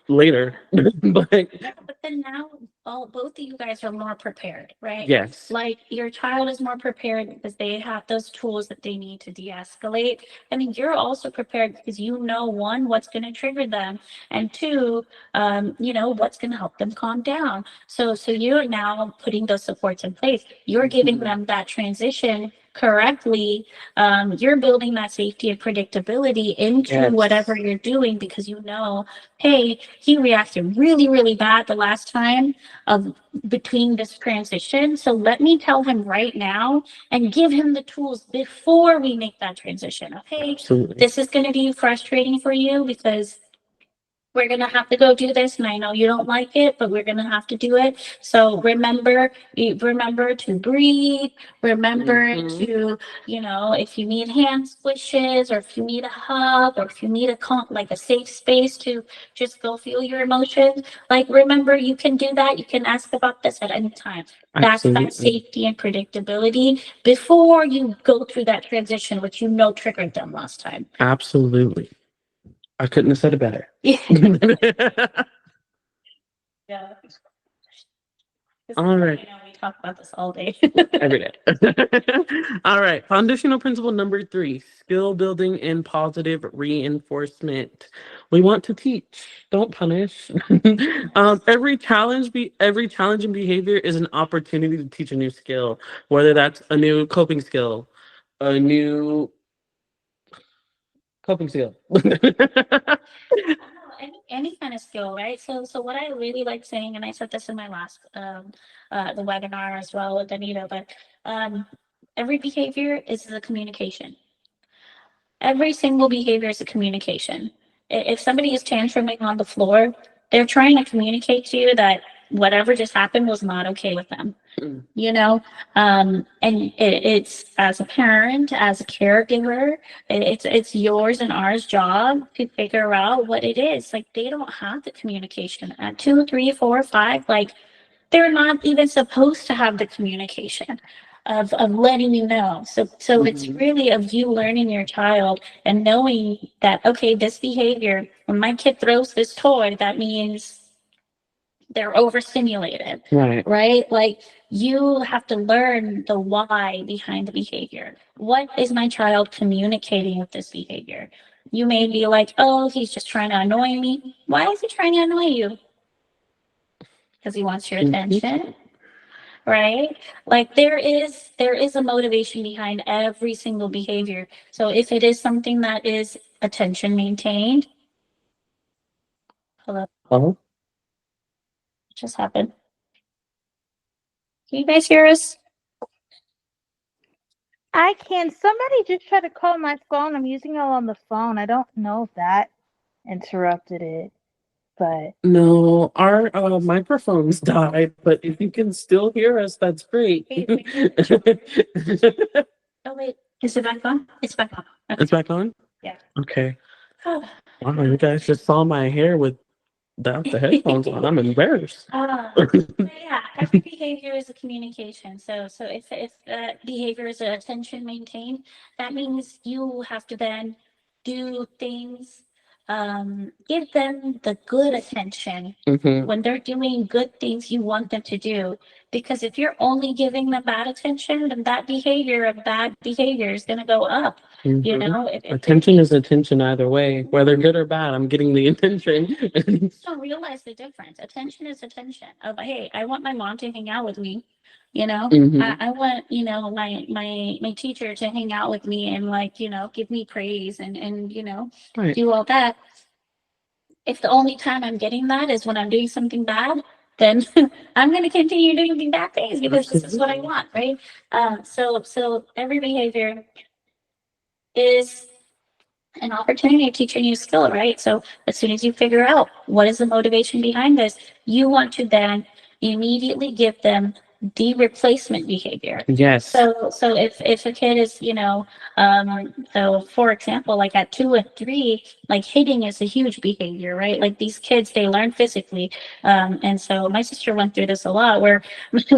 later. But Yeah, but then now both of you guys are more prepared, right? yes. Like your child is more prepared because they have those tools that they need to de-escalate. I mean, you're also prepared because you know one, what's going to trigger them, and two, what's going to help them calm down. So you're now putting those supports in place. You're giving them that transition correctly. You're building that safety and predictability into whatever Yes. you're doing because hey, he reacted really, really bad the last time of between this transition. So let me tell him right now and give him the tools before we make that transition. Okay, Absolutely. this is going to be frustrating for you because we're going to have to go do this and I know you don't like it, but we're going to have to do it. So remember to breathe. Remember Mhm. to, if you need hand squishes or if you need a hug or if you need like a safe space to just go feel your emotions, like remember you can do that. You can ask about this at any time. That's that Absolutely. safety and predictability before you go through that transition, which triggered them last time. Absolutely. I couldn't have said it better. Yeah. All right. You know, we talk about this all day. Every day. All right. Foundational principle number 3, skill building and positive reinforcement. We want to teach, don't punish. Every challenging behavior is an opportunity to teach a new skill, whether that's a new coping skill, a new coping skill. Any kind of skill, right? So what I really like saying, and I said this in my last the webinar as well with Anita, but every behavior is a communication. Every single behavior is a communication. If somebody is tantruming on the floor, they're trying to communicate to you that whatever just happened was not okay with them. You know, and it's as a parent, as a caregiver, it's yours and ours job to figure out what it is. Like they don't have the communication at 2, 3, 4, 5. Like they're not even supposed to have the communication of letting you know. So it's really of you learning your child and knowing that, okay, this behavior, when my kid throws this toy, that means they're overstimulated. Right? Like you have to learn the why behind the behavior. What is my child communicating with this behavior? You may be like, oh, he's just trying to annoy me. Why is he trying to annoy you? Because he wants your attention, right? Like there is a motivation behind every single behavior. So if it is something that is attention maintained, hello, Oh, what just happened? Can you guys hear us? I can. Somebody just tried to call my phone. I'm using it on the phone. I don't know if that interrupted it, but no, our microphones died, but if you can still hear us, that's great. Oh wait, is it back on? It's back on. Okay. It's back on? Yeah. Okay. Wow, you guys just saw my hair without the headphones on. I'm embarrassed. Yeah, every behavior is a communication. So if behavior is attention maintained, that means you have to then do things, give them the good attention. When they're doing good things you want them to do. Because if you're only giving them bad attention, then that behavior of bad behavior is going to go up. You know, Attention is attention either way, whether good or bad. I'm getting the attention. don't realize the difference. Attention is attention. Of hey, I want my mom to hang out with me. You know, I want my teacher to hang out with me and like give me praise and Right. do all that. If the only time I'm getting that is when I'm doing something bad, then I'm going to continue doing the bad things because this is what I want, right? So every behavior is an opportunity to teach a new skill, right? So as soon as you figure out what is the motivation behind this, you want to then immediately give them the replacement behavior. Yes. So if a kid is, so for example, like at 2 and 3, like hitting is a huge behavior, right? Like these kids, they learn physically. And so my sister went through this a lot where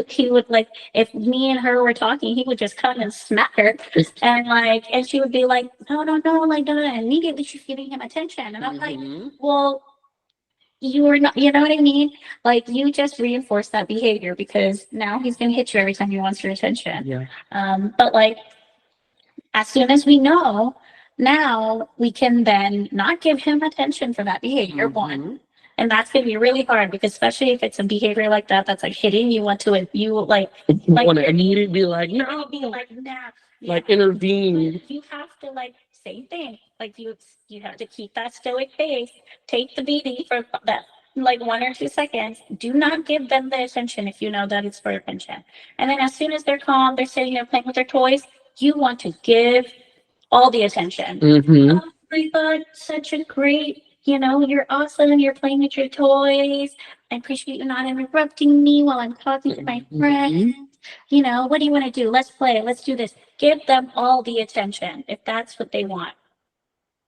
he would like, if me and her were talking, he would just come and smack her. And she would be like, no, like, no. And immediately she's giving him attention. And I'm like, well, you are not, you know what I mean? Like you just reinforce that behavior because now he's going to hit you every time he wants your attention. Yeah. But like, as soon as we know, now we can then not give him attention for that behavior, one. And that's going to be really hard because especially if it's a behavior like that, that's like hitting, you want to, you like want to immediately be like, no, be like, nah. like intervene. You have to like same thing. Like you have to keep that stoic face, take the beating for that like 1 or 2 seconds. Do not give them the attention if you know that it's for attention. And then as soon as they're calm, they're sitting there playing with their toys, you want to give all the attention. Oh my God, such a great, you're awesome. You're playing with your toys. I appreciate you not interrupting me while I'm talking to my friend. What do you want to do? Let's play. Let's do this. Give them all the attention if that's what they want.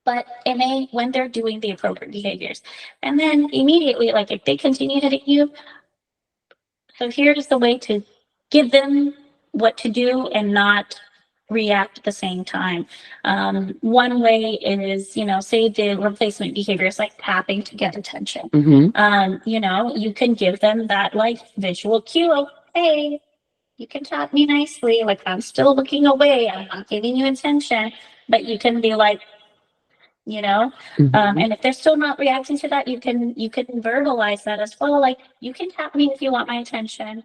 But when they're doing the appropriate behaviors. And then immediately, like if they continue hitting you, so here's the way to give them what to do and not react at the same time. One way is, say the replacement behavior is like tapping to get attention. You can give them that like visual cue of, hey, you can tap me nicely. Like I'm still looking away. I'm not giving you attention, but you can be like, and if they're still not reacting to that, you can verbalize that as well. Like you can tap me if you want my attention.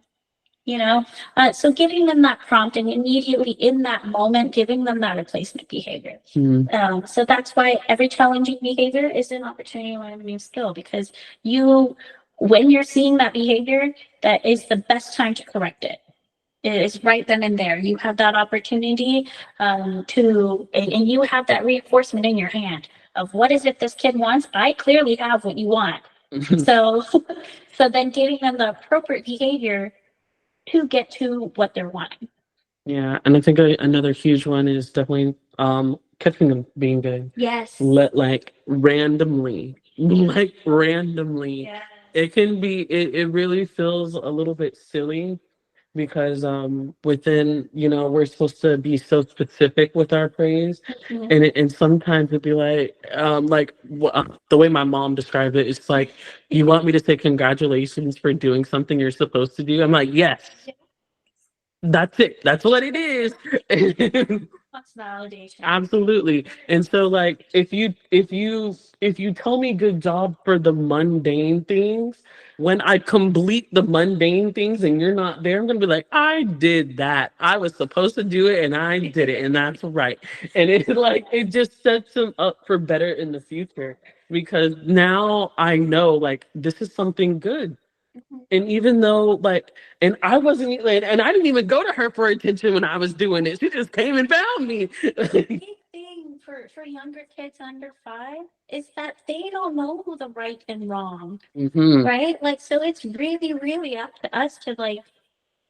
So giving them that prompt and immediately in that moment, giving them that replacement behavior. So that's why every challenging behavior is an opportunity to learn a new skill, because when you're seeing that behavior, that is the best time to correct it. It is right then and there. You have that opportunity and you have that reinforcement in your hand of what is it this kid wants. I clearly have what you want. So, so then giving them the appropriate behavior to get to what they're wanting. Yeah, and I think another huge one is definitely catching them being good. Yes. Like randomly, like randomly. Yeah. It can be. It really feels a little bit silly because within we're supposed to be so specific with our praise, and sometimes it'd be like the way my mom described it, it's like, you want me to say congratulations for doing something you're supposed to do? I'm like, yes. That's it. That's what it is. That's validation. Absolutely. And so like if you tell me good job for the mundane things, when I complete the mundane things and you're not there, I'm gonna be like, I did that. I was supposed to do it and I did it, and that's right. And it's like it just sets them up for better in the future, because now I know like this is something good. And even though and I wasn't and I didn't even go to her for attention when I was doing it. She just came and found me. The big thing for younger kids under 5 is that they don't know the right and wrong, right? Like, so it's really, really up to us to like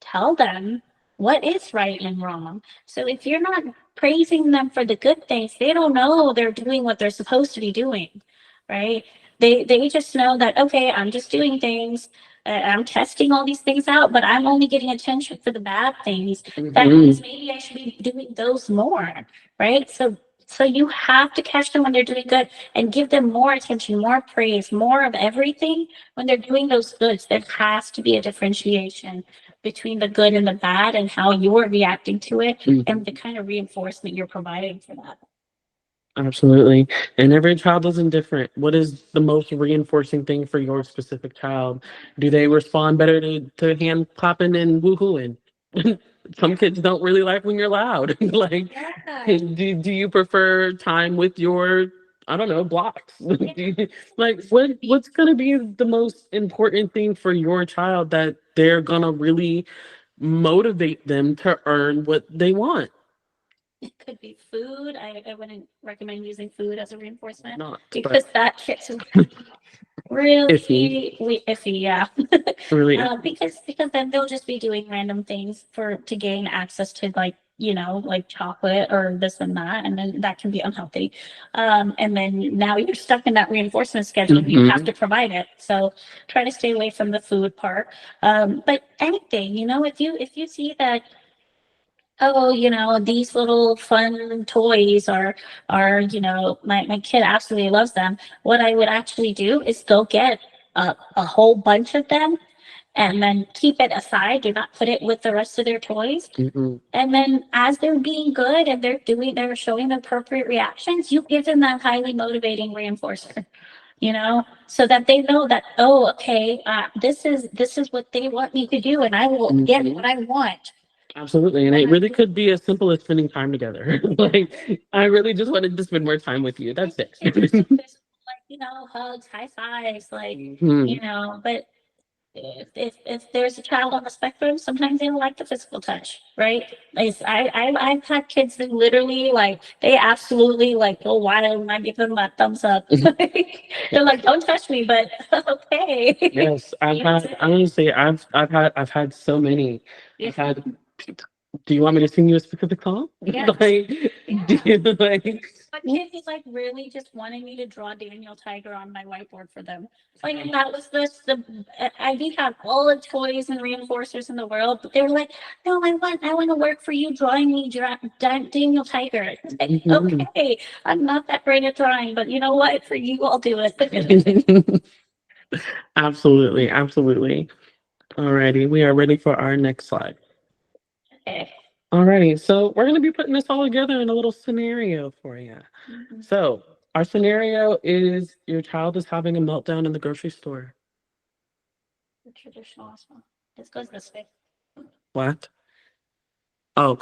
tell them what is right and wrong. So if you're not praising them for the good things, they don't know they're doing what they're supposed to be doing, right? They just know that, okay, I'm just doing things. I'm testing all these things out, but I'm only getting attention for the bad things. That means maybe I should be doing those more, right? So you have to catch them when they're doing good and give them more attention, more praise, more of everything when they're doing those goods. There has to be a differentiation between the good and the bad and how you're reacting to it and the kind of reinforcement you're providing for that. Absolutely. And every child is different. What is the most reinforcing thing for your specific child? Do they respond better to hand clapping and woohooing? Some kids don't really like when you're loud. Like, do you prefer time with your, I don't know, blocks? What's gonna be the most important thing for your child that they're gonna really motivate them to earn what they want? It could be food. I wouldn't recommend using food as a reinforcement Not, because that gets really iffy, yeah. Really. Because then they'll just be doing random things to gain access to like like chocolate or this and that, and then that can be unhealthy. And then now you're stuck in that reinforcement schedule. You have to provide it. So try to stay away from the food part. But anything, if you see that, oh, these little fun toys my kid absolutely loves them. What I would actually do is go get a whole bunch of them and then keep it aside. Do not put it with the rest of their toys. And then as they're being good and they're showing appropriate reactions, you give them that highly motivating reinforcer. So that they know that, oh, okay, this is what they want me to do, and I will get what I want. Absolutely. And it really could be as simple as spending time together. Like, I really just wanted to spend more time with you. That's it. Hugs, high fives, but if there's a child on the spectrum, sometimes they don't like the physical touch, right? I've had kids that literally they absolutely go wild when I give them a thumbs up. They're like, don't touch me, but okay. Yes, I've had so many. I've had Do you want me to sing you a specific song? Yeah. Like, do you like? My kid is like really just wanting me to draw Daniel Tiger on my whiteboard for them. Like, and that was I did have all the toys and reinforcers in the world, but they were like, no, I want to work for you drawing me Daniel Tiger. I was like, Mhm. okay, I'm not that great at drawing, but you know what? For you, I'll do it. Absolutely, absolutely. Alrighty, we are ready for our next slide. Okay. Alrighty, so we're gonna be putting this all together in a little scenario for you. Mhm. So our scenario is your child is having a meltdown in the grocery store. The traditional one. This goes this way. What? Oh,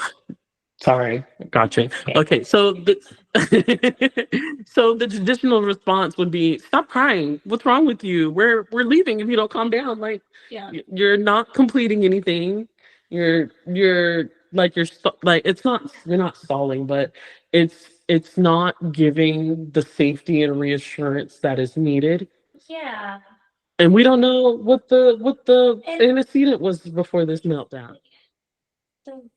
sorry, gotcha. Okay, so the so the traditional response would be, "Stop crying. What's wrong with you? We're leaving if you don't calm down. Like, Yeah. you're not completing anything. Like it's not you're not stalling, but it's not giving the safety and reassurance that is needed. Yeah. And we don't know what the And antecedent was before this meltdown.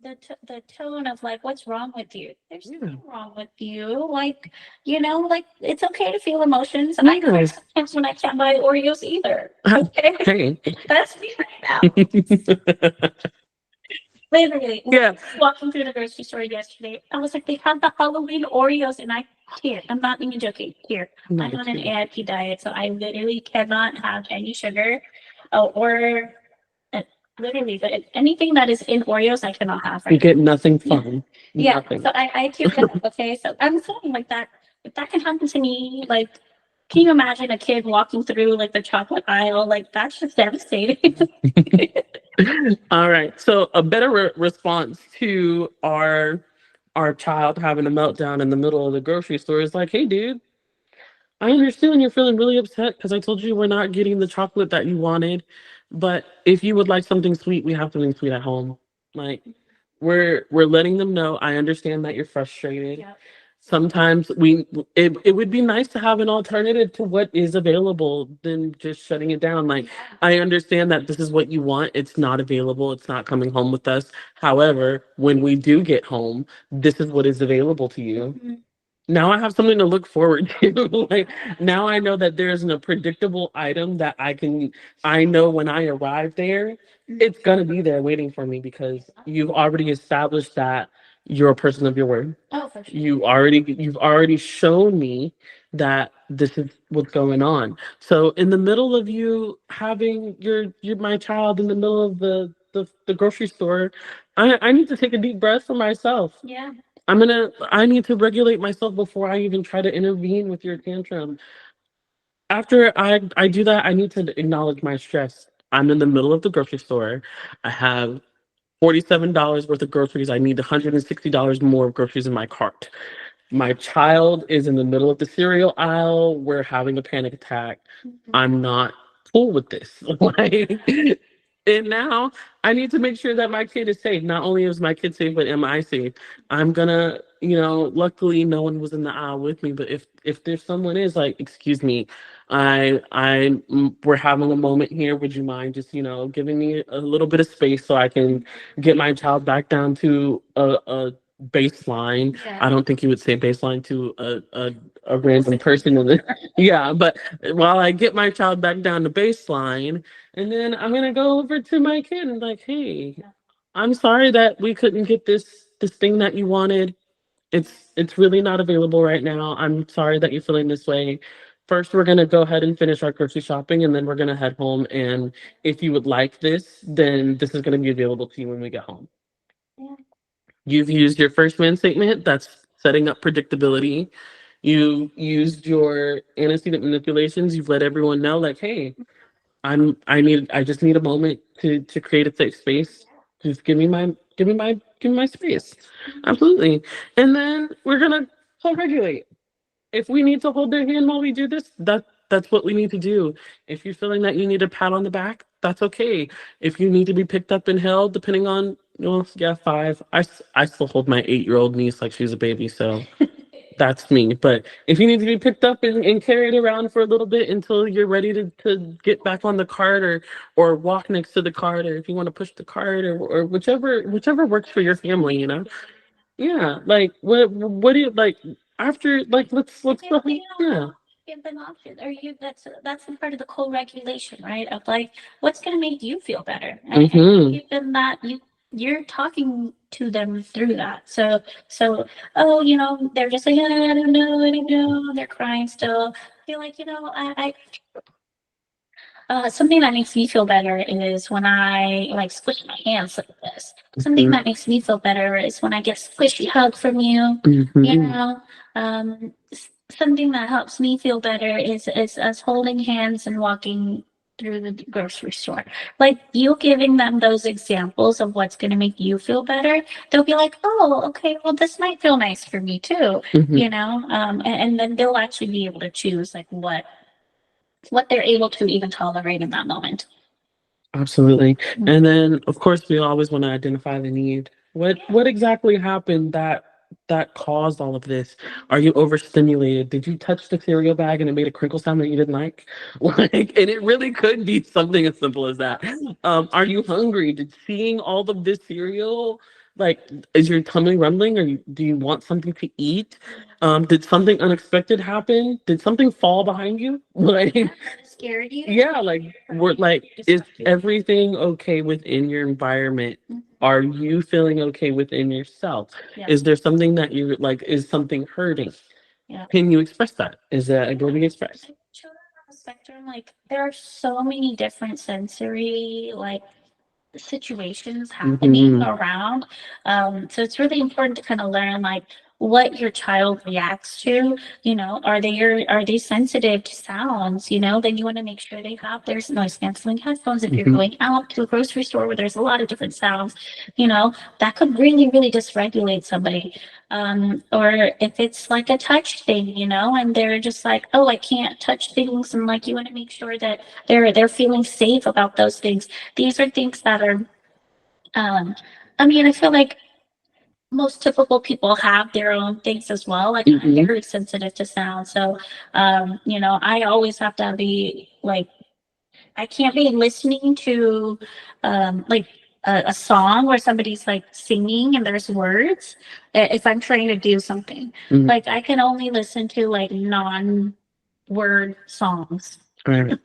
the tone of like, what's wrong with you? There's Yeah. nothing wrong with you. Like, like it's okay to feel emotions. I cry Yeah. sometimes when I can't buy Oreos either. Okay, Hey. that's me right now. Literally, Yeah. walking through the grocery store yesterday, I was like, they have the Halloween Oreos, and I'm not even joking. Here, I'm I'm not on an kidding. AIP diet, so I literally cannot have any sugar, or literally, but anything that is in Oreos, I cannot have You right get nothing now. fun. Yeah, Nothing. so I do that. Okay, so I'm saying like that. If that can happen to me, like, can you imagine a kid walking through like the chocolate aisle? Like that's just devastating. All right. So a better response to our child having a meltdown in the middle of the grocery store is like, "Hey, dude, I understand you're feeling really upset because I told you we're not getting the chocolate that you wanted, but if you would like something sweet, we have something sweet at home." Like, we're letting them know, I understand that you're frustrated. Yeah. Sometimes it would be nice to have an alternative to what is available than just shutting it down. Like, I understand that this is what you want. It's not available. It's not coming home with us. However, when we do get home, this is what is available to you. Mhm. Now I have something to look forward to. Like, now I know that there's a predictable item that I know when I arrive there, it's gonna be there waiting for me because you've already established that you're a person of your word. Oh, for sure. You've already shown me that this is what's going on. So in the middle of you having your my child in the middle of the grocery store, I need to take a deep breath for myself. Yeah. I need to regulate myself before I even try to intervene with your tantrum. After I do that, I need to acknowledge my stress. I'm in the middle of the grocery store. I have $47 worth of groceries. I need $160 more of groceries in my cart. My child is in the middle of the cereal aisle. We're having a panic attack. I'm not cool with this. Like, and now I need to make sure that my kid is safe. Not only is my kid safe, but am I safe? I'm gonna, luckily no one was in the aisle with me, but if there's someone is like, excuse me, we're having a moment here. Would you mind just, giving me a little bit of space so I can get my child back down to a baseline. Yeah. I don't think you would say baseline to a random person in the yeah, but while I get my child back down to baseline, and then I'm gonna go over to my kid and like, hey, I'm sorry that we couldn't get this thing that you wanted. It's really not available right now. I'm sorry that you're feeling this way. First, we're gonna go ahead and finish our grocery shopping, and then we're gonna head home. And if you would like this, then this is gonna be available to you when we get home. Yeah. You've used your first man statement. That's setting up predictability. You used your antecedent manipulations. You've let everyone know, like, hey, I just need a moment to create a safe space. Just give me my space. Absolutely. And then we're gonna co-regulate. If we need to hold their hand while we do this, that's what we need to do. If you're feeling that you need a pat on the back, that's okay. If you need to be picked up and held, depending on, yeah, 5. I still hold my 8-year-old niece like she's a baby. So That's me. But if you need to be picked up and carried around for a little bit until you're ready to get back on the cart, or walk next to the cart, or if you want to push the cart, or whichever works for your family, you know. Yeah, like what do you like after, like, let's Yeah, go. but you Yeah. know, give them options, or you that's a part of the co-regulation, right? Of like, what's gonna make you feel better, and you Mm-hmm. give them that you're talking to them through that. So oh, they're just like, I don't know, they're crying still. Feel like, something that makes me feel better is when I like squish my hands like this. Something Mm-hmm. that makes me feel better is when I get squishy hug from you. You Mm-hmm. know, something that helps me feel better is us holding hands and walking through the grocery store. Like you giving them those examples of what's going to make you feel better, they'll be like, "Oh, okay, well this might feel nice for me too." Mm-hmm. And then they'll actually be able to choose like what they're able to even tolerate in that moment. Absolutely. And then of course we always want to identify the need. What exactly happened that caused all of this? Are you overstimulated? Did you touch the cereal bag and it made a crinkle sound that you didn't like? Like, and it really could be something as simple as that. Are you hungry? Did seeing all of this cereal, like, is your tummy rumbling, or do you want something to eat? Did something unexpected happen? Did something fall behind you? Like, Scared you? yeah, like, we're like, is everything okay within your environment? Are you feeling okay within yourself? Yeah. Is there something that you like? Is something hurting? Yeah. Can you express that? Is that able to be expressed? Children on the spectrum, like there are so many different sensory like situations happening Mm-hmm. around. So it's really important to kind of learn like what your child reacts to. Are they sensitive to sounds? Then you want to make sure they have their noise canceling headphones. If you're Mm-hmm. going out to a grocery store where there's a lot of different sounds, that could really, really dysregulate somebody. Or if it's like a touch thing, and they're just like, oh, I can't touch things, and like you want to make sure that they're feeling safe about those things. These are things that are, um, I mean, I feel like most typical people have their own things as well. Like I'm Mm-hmm. very sensitive to sound. So, I always have to be like, I can't be listening to, like a song where somebody's like singing and there's words if I'm trying to do something. Mm-hmm. Like I can only listen to like non-word songs. Right.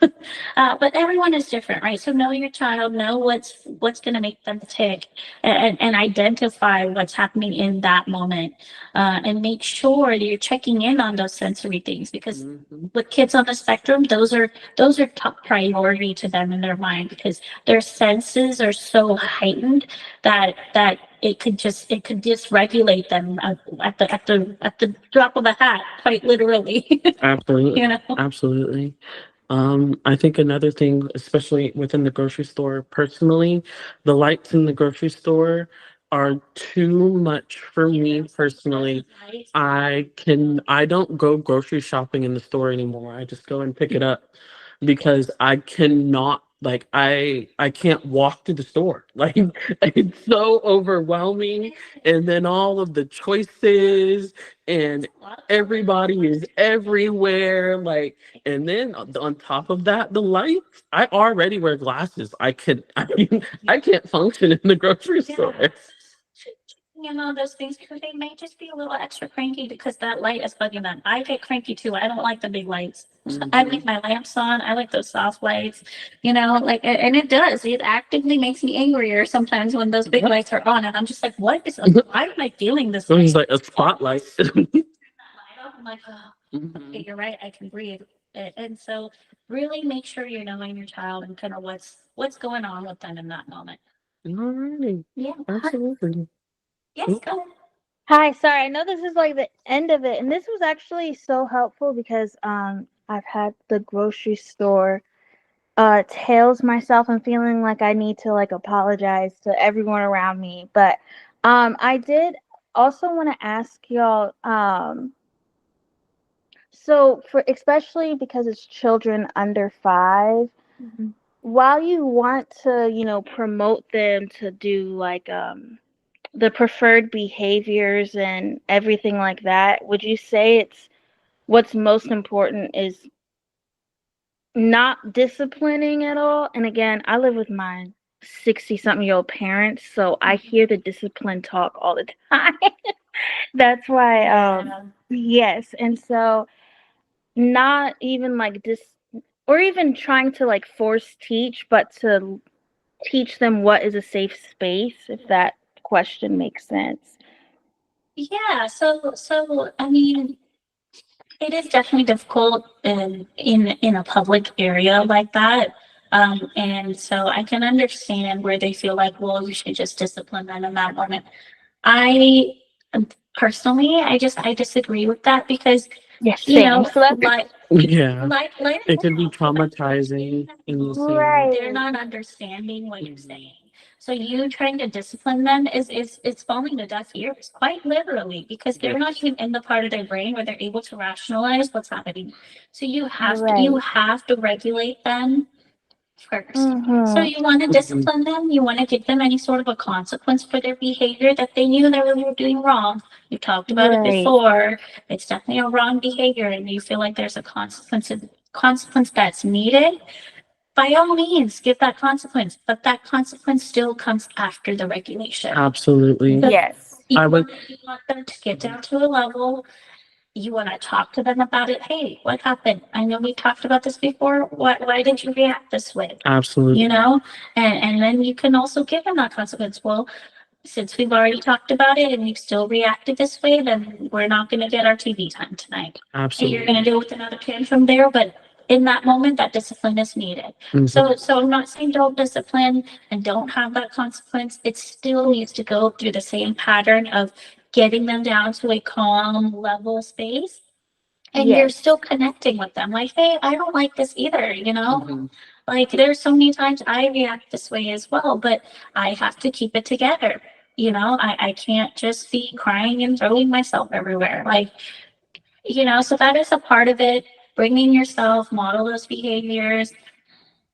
But everyone is different, right? So know your child, know what's going to make them tick, and identify what's happening in that moment, and make sure that you're checking in on those sensory things because Mm-hmm. with kids on the spectrum, those are top priority to them in their mind because their senses are so heightened that it could dysregulate them at the drop of a hat, quite literally. Absolutely. you know. Absolutely. I think another thing, especially within the grocery store, personally, the lights in the grocery store are too much for me personally. I don't go grocery shopping in the store anymore. I just go and pick it up because I cannot, like, I can't walk to the store. Like, it's so overwhelming, and then all of the choices, and everybody is everywhere, like, and then on top of that, the lights. I already wear glasses. I can't function in the grocery store. Those things because they may just be a little extra cranky because that light is bugging them. I get cranky too. I don't like the big lights. I like my lamps on. I like those soft lights, like, and it does. It actively makes me angrier sometimes when those big lights are on, and I'm just like, why am I feeling this? It's like a spotlight. I'm like, oh, okay, Mhm. you're right. I can breathe. And so, really make sure you're knowing your child and kind of what's going on with them in that moment. Alrighty. Yeah. Absolutely. Yes. Go ahead. Hi, sorry. I know this is like the end of it, and this was actually so helpful because I've had the grocery store tails myself and feeling like I need to like apologize to everyone around me. But I did also want to ask y'all so for especially because it's children under 5, while you want to, promote them to do like the preferred behaviors and everything like that, would you say it's what's most important is not disciplining at all? And again, I live with my 60 something year old parents, so I hear the discipline talk all the time. That's why, Yeah. yes. And so, not even like or even trying to like force teach, but to teach them what is a safe space, if that question makes sense. Yeah, so I mean, it is definitely difficult in a public area like that. And so I can understand where they feel like, well, you should just discipline them in that moment. I personally, I disagree with that because Yes, you same. know, So that's Yeah, like it can be they're not traumatizing in the same. they're right. not understanding what you're Mhm. saying. So you trying to discipline them is it's falling to deaf ears, quite literally, because they're not even in the part of their brain where they're able to rationalize what's happening. So you Right. have to regulate them first. So Mm-hmm. you want to Mhm. discipline them, you want to give them any sort of a consequence for their behavior that they knew they were doing wrong. We talked about it Right. before. It's definitely a wrong behavior and you feel like there's a consequence that's needed. By all means, give that consequence, but that consequence still comes after the regulation. Absolutely. So Yes. I would. you want them to get down to a level. You want to talk to them about it. Hey, what happened? I know we talked about this before. Why did you react this way? You Absolutely. know, and then you can also give them that consequence. Well, since we've already talked about it and you still reacted this way, then we're not going to get our TV time tonight. And you're going to Absolutely. deal with another tantrum there, but in that moment, that discipline is needed. Mhm. So I'm not saying don't discipline and don't have that consequence. It still needs to go through the same pattern of getting them down to a calm level space. And you're Yes. still connecting with them. Like, hey, I don't like this either, you know? Mhm. Like there's so many times I react this way as well, but I have to keep it together. You know, I can't just be crying and throwing myself everywhere. Like, so that is a part of it. Bringing yourself, model those behaviors,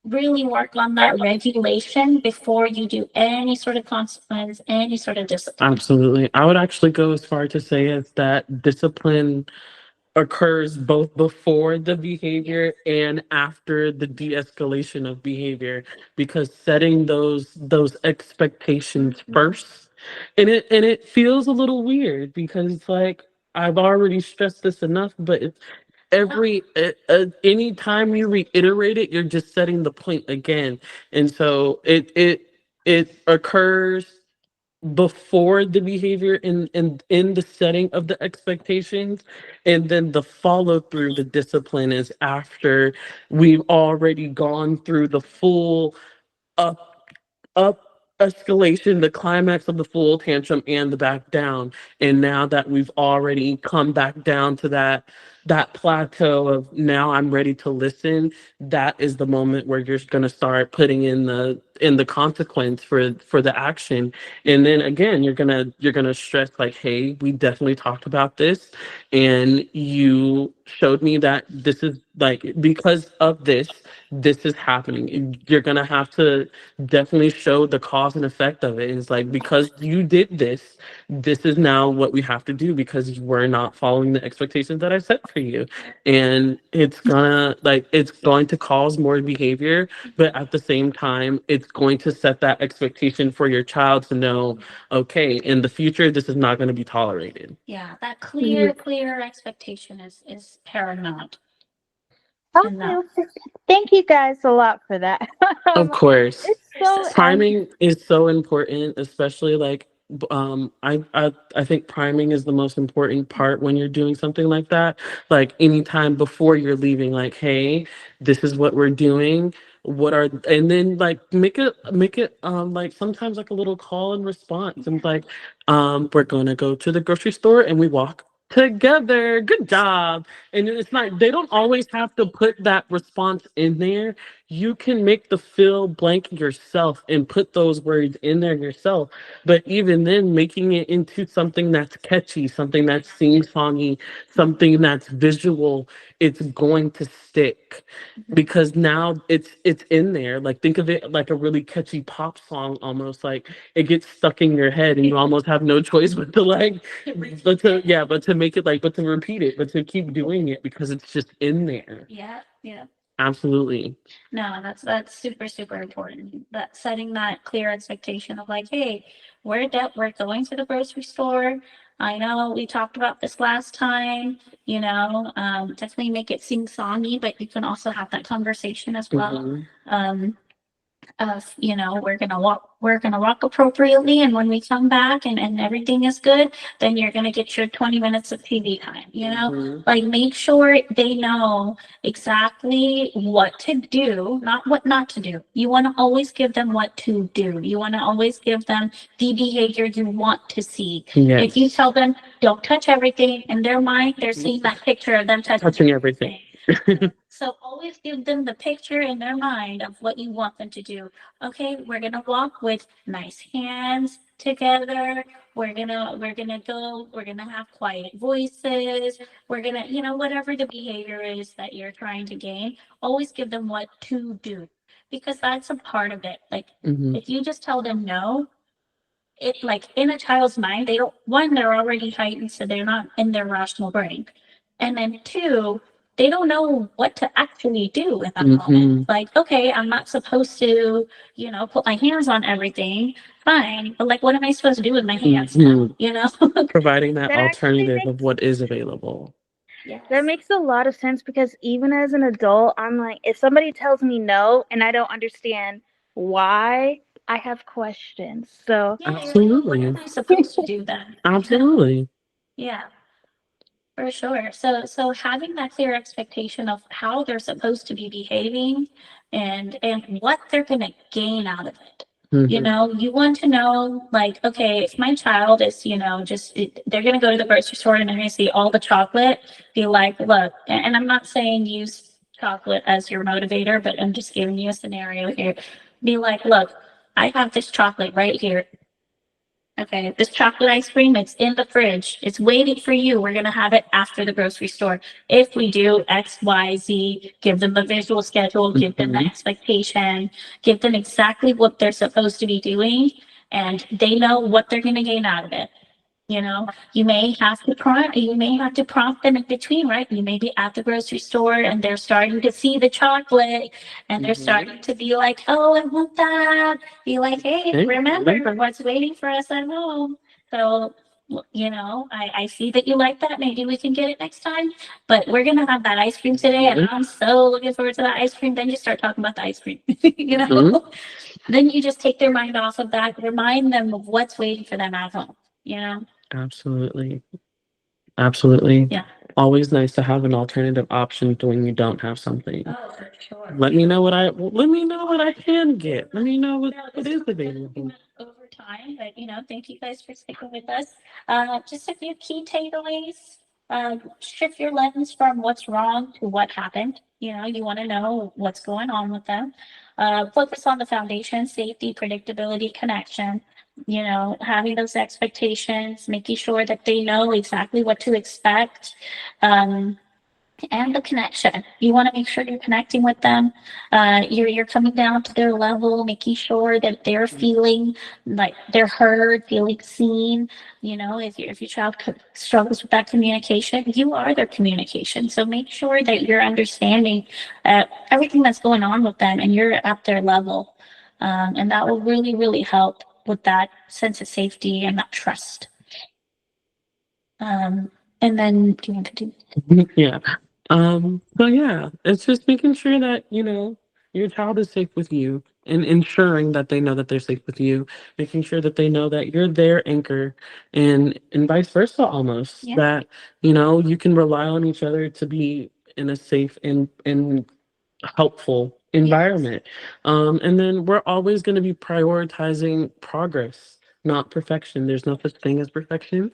really work on that regulation before you do any sort of consequence, any sort of discipline. Absolutely. I would actually go as far to say as that discipline occurs both before the behavior and after the de-escalation of behavior, because setting those expectations first, and it feels a little weird because it's like I've already stressed this enough, but it's any time you reiterate it, you're just setting the point again. And so it occurs before the behavior in the setting of the expectations, and then the follow through, the discipline is after we've already gone through the full up up escalation, the climax of the full tantrum and the back down. And now that we've already come back down to that plateau of now I'm ready to listen, that is the moment where you're going to start putting in the consequence for the action. And then again, you're going to stress like, hey, we definitely talked about this, and you showed me that this is like because of this is happening. You're going to have to definitely show the cause and effect of it. It's like, because you did this is now what we have to do because you were not following the expectations that I set for you. And it's going to cause more behavior, but at the same time, it's going to set that expectation for your child to know, okay, in the future, this is not going to be tolerated. Yeah, that Yeah. clear expectation is paramount in Okay. that. Okay. Thank you guys a lot for that. Of course. It's so Priming is so important, especially like I think priming is the most important part when you're doing something like that. Like anytime before you're leaving, like, hey, this is what we're doing. And then like make it like sometimes like a little call and response, and like we're gonna go to the grocery store and we walk together. Good job. And it's not, they don't always have to put that response in there. you can make the fill blank yourself and put those words in there yourself. But even then, making it into something that's catchy, something that's sing-songy, something that's visual, it's going to stick because now it's in there. Like think of it like a really catchy pop song almost like it gets stuck in your head and you almost have no choice but to like but to make it like but to repeat it, but to keep doing it because it's just in there. Yeah, yeah. Absolutely. No, that's super, super important. That setting that clear expectation of like, hey, we're going to the grocery store. I know we talked about this last time, definitely make it sing songy, but you can also have that conversation as well. Mhm. Of we're gonna walk appropriately, and when we come back and everything is good, then you're gonna get your 20 minutes of TV time, Mhm. like make sure they know exactly what to do, not what not to do. You want to always give them what to do. You want to always give them the behavior you want to see. If you Yes. tell them don't touch everything, in their mind they're seeing that picture of them Touching everything. so always give them the picture in their mind of what you want them to do. Okay, we're gonna walk with nice hands together. We're gonna have quiet voices. We're gonna, whatever the behavior is that you're trying to gain, always give them what to do. Because that's a part of it. Like Mhm. if you just tell them no, it like in a child's mind, they don't one, they're already heightened, so they're not in their rational brain. And then two, they don't know what to actually do in that moment. Mhm. Like, okay, I'm not supposed to, put my hands on everything. Fine. But like what am I supposed to do with my hands now? Mhm. Providing that That actually alternative of makes what is available. that Yes. makes a lot of sense because even as an adult, I'm like, if somebody tells me no and I don't understand why, I have questions. So Yeah, you're like, what Absolutely. am I supposed to do then? Absolutely. Yeah. For sure. So having that clear expectation of how they're supposed to be behaving and what they're going to gain out of it. Mhm. You want to know, like, okay, if my child is, they're going to go to the grocery store and they're going to see all the chocolate, be like, look, and I'm not saying use chocolate as your motivator, but I'm just giving you a scenario here. Be like, look, I have this chocolate right here. Okay, this chocolate ice cream, it's in the fridge. It's waiting for you. We're going to have it after the grocery store. If we do X, Y, Z, give them the visual schedule, give them the Mhm. expectation, give them exactly what they're supposed to be doing, and they know what they're going to gain out of it. You may have to prompt them in between, right? You may be at the grocery store and they're starting to see the chocolate and they're Mhm. starting to be like, oh, I want that. Be like, hey, Hey, remember remember. what's waiting for us at home. So, I see that you like that. Maybe we can get it next time. But we're gonna have that ice cream today, and Mhm. I'm so looking forward to that ice cream. Then you start talking about the ice cream, Mhm. Then you just take their mind off of that, remind them of what's waiting for them at home, you know? Absolutely. Absolutely. Yeah. Always nice to have an alternative option to when you don't have something. Oh, for sure. Let me know what I can get. Let me know No, what this is is available. over time, but thank you guys for sticking with us. Just a few key takeaways. Shift your lens from what's wrong to what happened. You want to know what's going on with them. Focus on the foundation, safety, predictability, connection. Having those expectations, making sure that they know exactly what to expect. Um, and the connection. You want to make sure you're connecting with them. You're coming down to their level, making sure that they're feeling like they're heard, feeling seen. If your child struggles with that communication, you are their communication. So make sure that you're understanding everything that's going on with them, and you're at their level, and that will really, really help with that sense of safety and that trust. Um, and then, do you want to do? Yeah. So yeah, it's just making sure that, your child is safe with you and ensuring that they know that they're safe with you, making sure that they know that you're their anchor and vice versa almost. Yeah. That, you can rely on each other to be in a safe and helpful environment. And then we're always going to be prioritizing progress, not perfection. There's no such thing as perfection.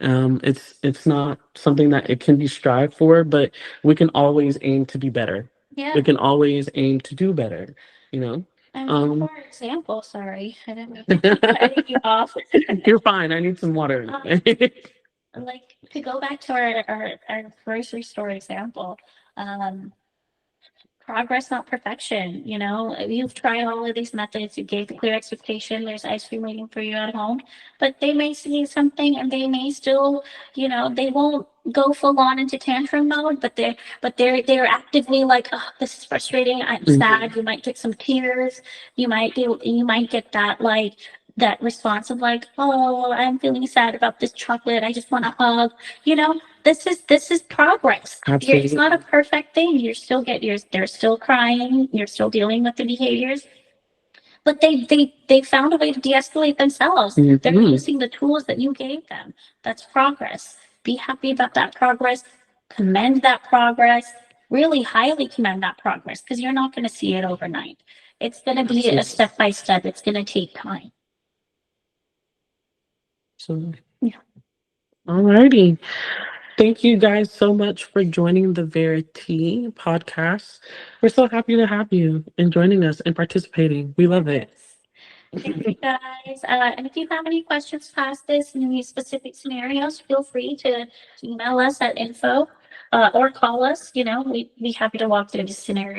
It's not something that it can be strived for, but we can always aim to be better. Yeah. We can always aim to do better, you know? And Um, for example, sorry, I didn't mean to cut you off. you're fine. I need some water. Like to go back to our grocery store example, um, progress, not perfection. You know, you've tried all of these methods, you gave the clear expectation, there's ice cream waiting for you at home, but they may see something and they may still, you know, they won't go full on into tantrum mode, but they're actively like, oh, this is frustrating, I'm sad. You might get some tears, you might get that like that response of like, oh, I'm feeling sad about this chocolate, I just want a hug. You know, this is progress. It's not a perfect thing. They're still crying. You're still dealing with the behaviors, but they found a way to de-escalate themselves. They're using the tools that you gave them. That's progress. Be happy about that progress. Commend that progress. Really highly commend that progress because you're not going to see it overnight. It's going to be a step by step. It's going to take time. So, Yeah. alrighty. Thank you guys so much for joining the Veri-Tea podcast. We're so happy to have you and joining us and participating. We love it. Thank you guys. And if you have any questions past this and any specific scenarios, feel free to email us at info or call us. You know, we'd be happy to walk through the scenario.